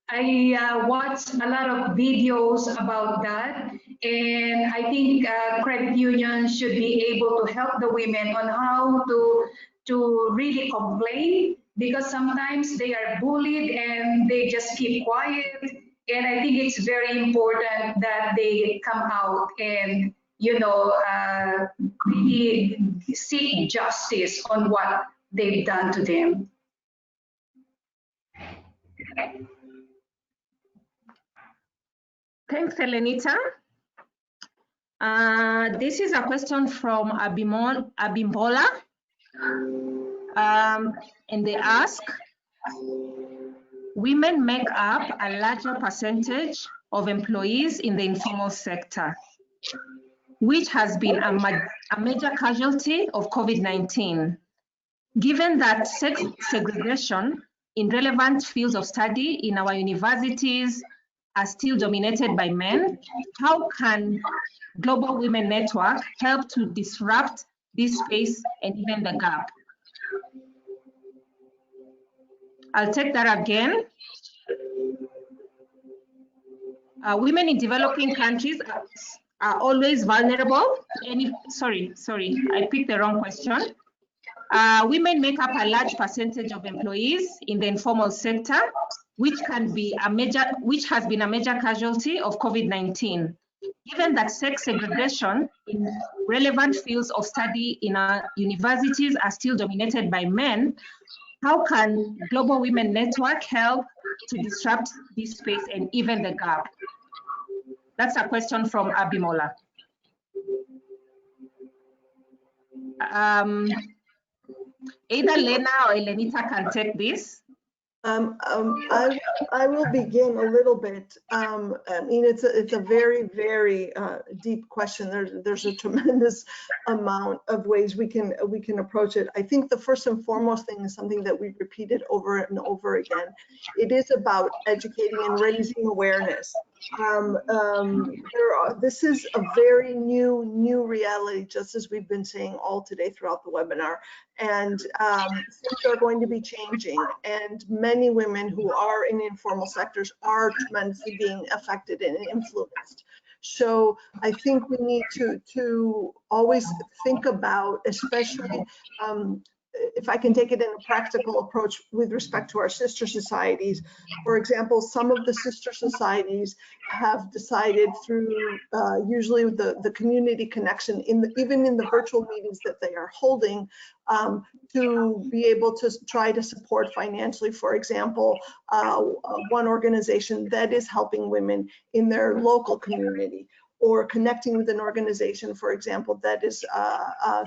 I watched a lot of videos about that, and I think credit unions should be able to help the women on how to really complain, because sometimes they are bullied and they just keep quiet. And I think it's very important that they come out and really seek justice on what they've done to them. Thanks, Elenita. This is a question from Abimbola, and they ask, women make up a larger percentage of employees in the informal sector, which has been a major casualty of COVID-19. Given that sex segregation in relevant fields of study in our universities are still dominated by men, how can Global Women Network help to disrupt this space and even the gap? I'll take that again. Women in developing countries are always vulnerable. Sorry, I picked the wrong question. Women make up a large percentage of employees in the informal sector, which has been a major casualty of COVID-19. Given that sex segregation in relevant fields of study in our universities are still dominated by men, how can Global Women Network help to disrupt this space and even the gap? That's a question from Abimola. Either Lena or Elenita can take this. I will begin a little bit. I mean, it's a very, very deep question. There's a tremendous amount of ways we can approach it. I think the first and foremost thing is something that we've repeated over and over again. It is about educating and raising awareness. This is a very new reality, just as we've been saying all today throughout the webinar. And things are going to be changing, and many women who are in informal sectors are tremendously being affected and influenced. So I think we need to always think about, especially if I can take it in a practical approach with respect to our sister societies. For example, some of the sister societies have decided through usually the community connection, even in the virtual meetings that they are holding, to be able to try to support financially, for example, one organization that is helping women in their local community, or connecting with an organization, for example, that is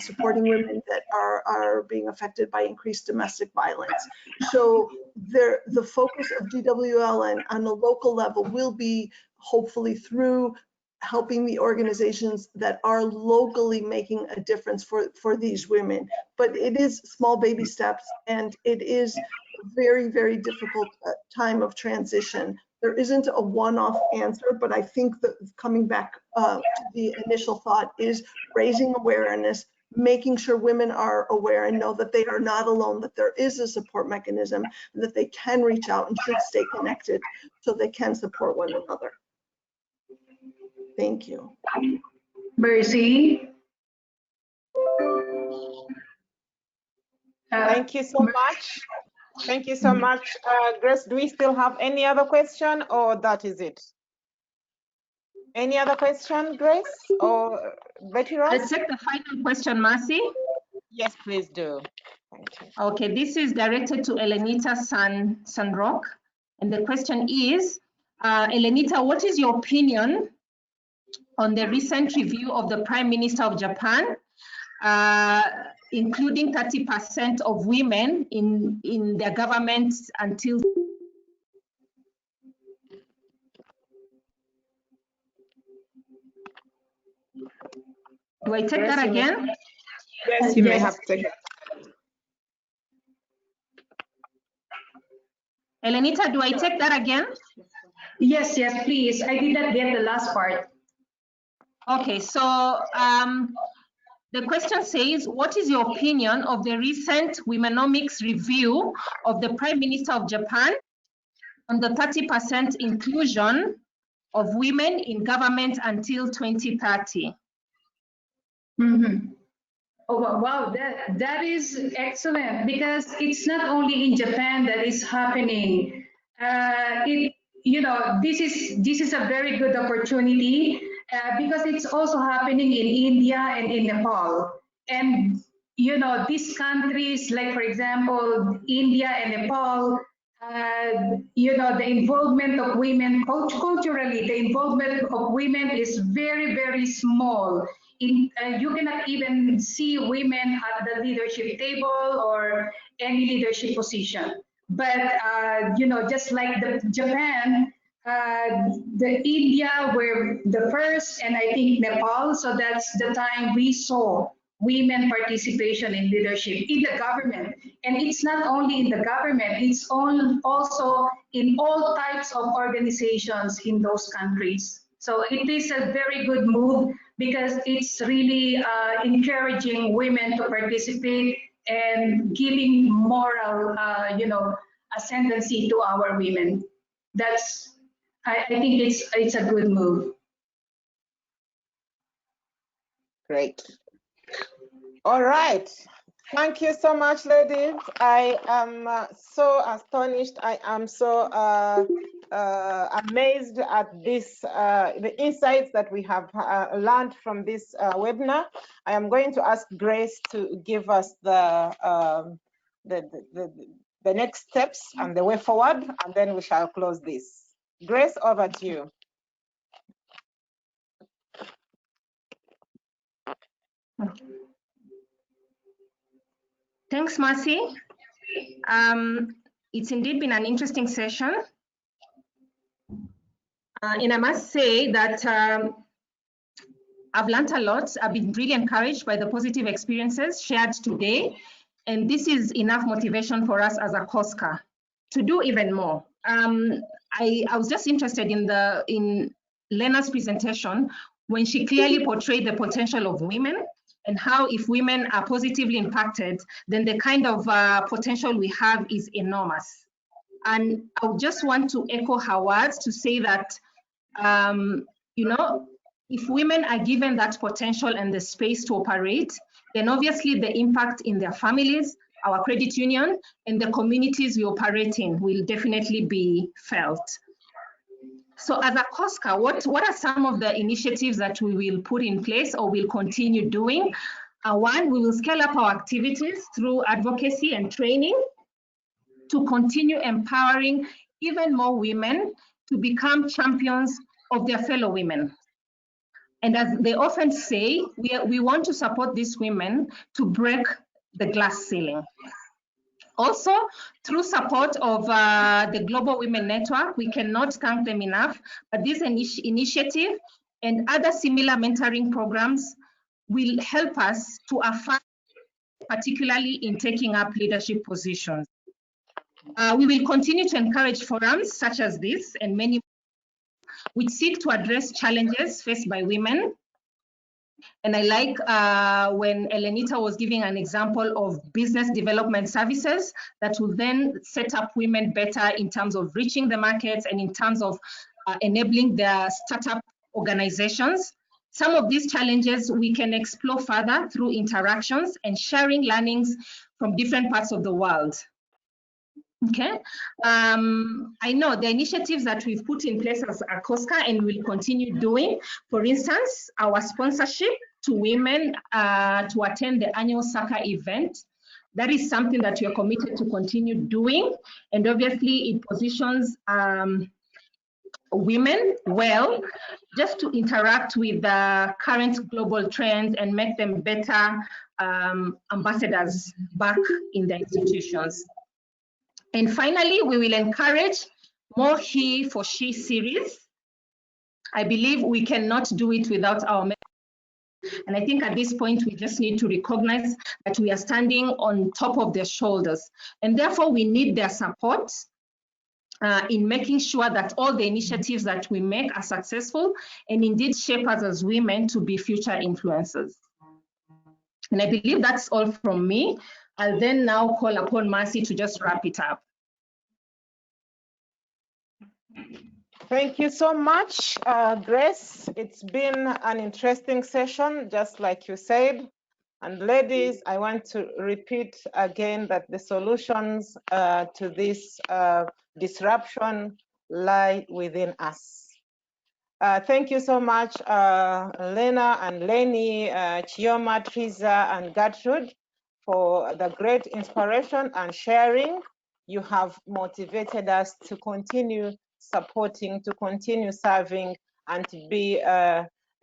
supporting women that are being affected by increased domestic violence. So the focus of GWL on the local level will be hopefully through helping the organizations that are locally making a difference for these women. But it is small baby steps, and it is a very, very difficult time of transition there isn't a one-off answer, but I think that coming back to the initial thought is raising awareness, making sure women are aware and know that they are not alone, that there is a support mechanism, and that they can reach out and should stay connected so they can support one another. Thank you. Mercy. Thank you so much. Thank you so much. Grace, do we still have any other question, or that is it? Any other question, Grace or Betty Ross? Let's take the final question, Mercy. Yes, please do. Thank you. Okay, this is directed to Elenita SANROQUE. And the question is, Elenita, what is your opinion on the recent review of the Prime Minister of Japan, including 30% of women in their government until... Do I take that again? Yes, you may have to take it. Elenita, do I take that again? Yes, yes, please. I did not get the last part. Okay, so the question says, what is your opinion of the recent Womenomics review of the Prime Minister of Japan on the 30% inclusion of women in government until 2030? Mm-hmm. Oh, wow, that is excellent, because it's not only in Japan that is happening. This is a very good opportunity because it's also happening in India and in Nepal. And these countries, like for example, India and Nepal, the involvement of women culturally, the involvement of women is very, very small. You cannot even see women at the leadership table or any leadership position. But just like Japan, the India were the first, and I think Nepal. So that's the time we saw women participation in leadership in the government. And it's not only in the government, it's also in all types of organizations in those countries. So it is a very good move because it's really encouraging women to participate and giving moral, ascendancy to our women. I think it's a good move. Great. All right. Thank you so much, ladies. I am so astonished. I am so amazed at this, the insights that we have learned from this webinar. I am going to ask Grace to give us the next steps and the way forward, and then we shall close this. Grace, over to you. Thanks, Mercy. It's indeed been an interesting session. And I must say that I've learned a lot. I've been really encouraged by the positive experiences shared today. And this is enough motivation for us as Accosca to do even more. I was just interested in Lena's presentation when she clearly portrayed the potential of women and how if women are positively impacted, then the kind of potential we have is enormous. And I just want to echo her words to say that, if women are given that potential and the space to operate, then obviously the impact in their families, our credit union, and the communities we operate in will definitely be felt. So as Accosca, what are some of the initiatives that we will put in place or will continue doing? One, we will scale up our activities through advocacy and training to continue empowering even more women to become champions of their fellow women. And as they often say, we want to support these women to break the glass ceiling. Also, through support of the Global Women Network, we cannot thank them enough, but this initiative and other similar mentoring programs will help us to affirm, particularly in taking up leadership positions. We will continue to encourage forums such as this and many which seek to address challenges faced by women. And I like when Elenita was giving an example of business development services that will then set up women better in terms of reaching the markets and in terms of enabling their startup organizations. Some of these challenges we can explore further through interactions and sharing learnings from different parts of the world. Okay, I know the initiatives that we've put in place as Accosca and will continue doing, for instance, our sponsorship to women to attend the annual Sacco event. That is something that we are committed to continue doing. And obviously it positions women well, just to interact with the current global trends and make them better ambassadors back in the institutions. And finally, we will encourage more He for She series. I believe we cannot do it without our members. And I think at this point, we just need to recognize that we are standing on top of their shoulders. And therefore, we need their support in making sure that all the initiatives that we make are successful and indeed shape us as women to be future influencers. And I believe that's all from me. I'll then now call upon Mercy to just wrap it up. Thank you so much, Grace. It's been an interesting session, just like you said. And ladies, I want to repeat again that the solutions to this disruption lie within us. Thank you so much, Lena and Eleni, Chioma, Triza, and Gertrude, for the great inspiration and sharing. You have motivated us to continue supporting, to continue serving, and to be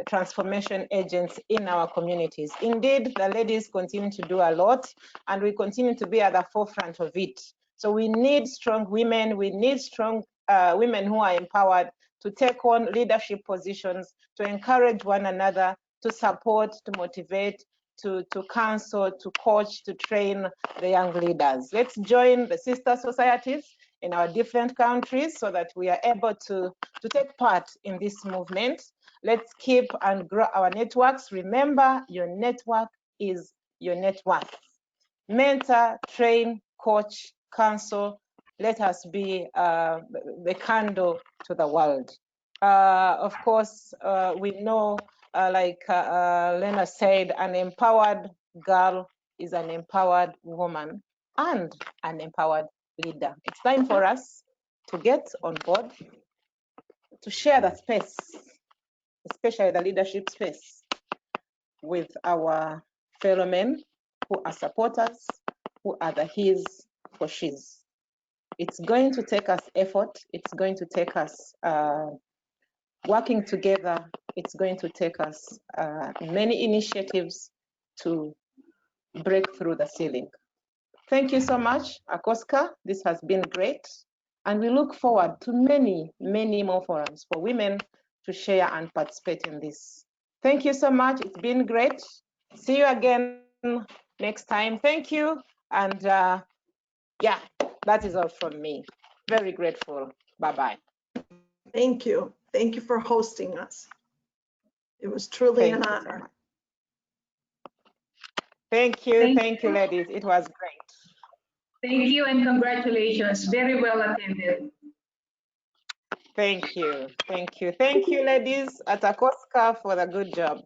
transformation agents in our communities. Indeed, the ladies continue to do a lot, and we continue to be at the forefront of it. So we need strong women, we need strong women who are empowered to take on leadership positions, to encourage one another, to support, to motivate, to counsel, to coach, to train the young leaders. Let's join the sister societies in our different countries so that we are able to take part in this movement. Let's keep and grow our networks. Remember, your network is your net worth. Mentor, train, coach, counsel. Let us be the candle to the world. Of course, we know, like Lena said, an empowered girl is an empowered woman and an empowered leader. It's time for us to get on board, to share the space, especially the leadership space, with our fellow men who are supporters, who are the he's for she's. It's going to take us effort. It's going to take us working together. It's going to take us many initiatives to break through the ceiling. Thank you so much, Accosca. This has been great. And we look forward to many, many more forums for women to share and participate in this. Thank you so much. It's been great. See you again next time. Thank you. And yeah, that is all from me. Very grateful. Bye-bye. Thank you. Thank you for hosting us. It was truly an honor. Thank you. Thank you, ladies. It was great. Thank you and congratulations. Very well attended. Thank you. Thank you. Thank you, ladies at Accosca, for the good job.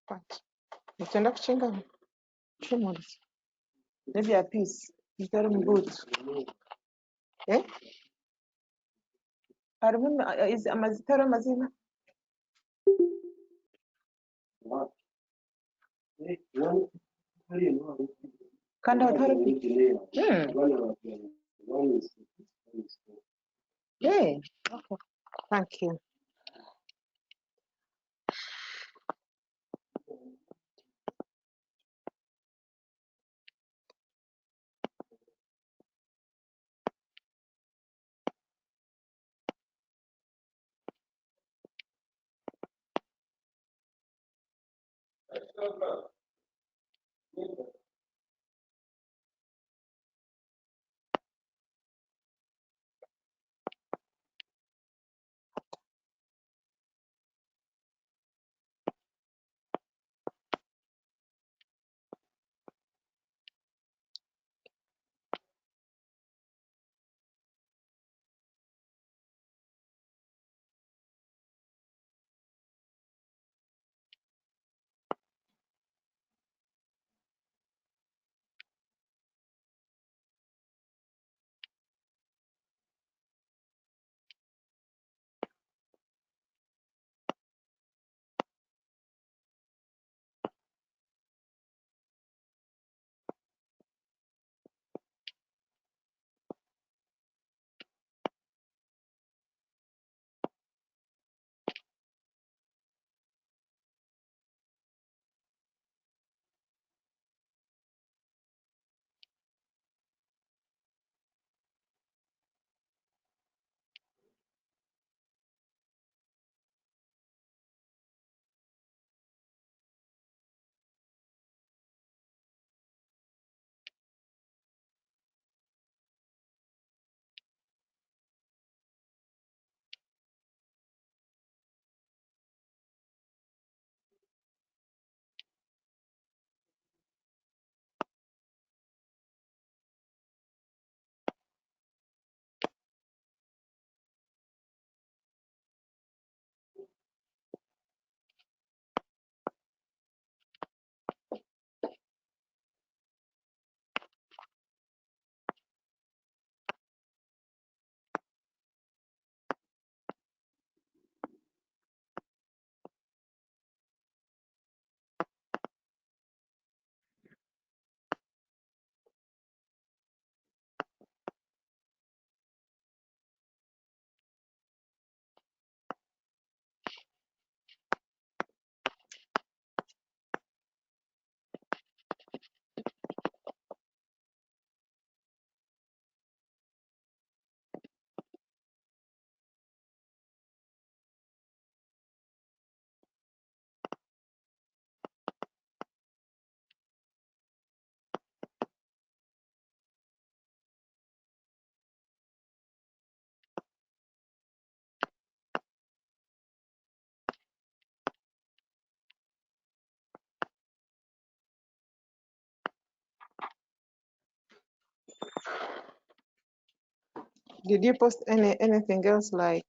What? Nitaenda kuchinga chumos. Maybe a piece. Nitari mboot. Eh? I remember is amazitaro mazima. Kanda authority. Yeah. Okay. Thank you. Did you post anything else like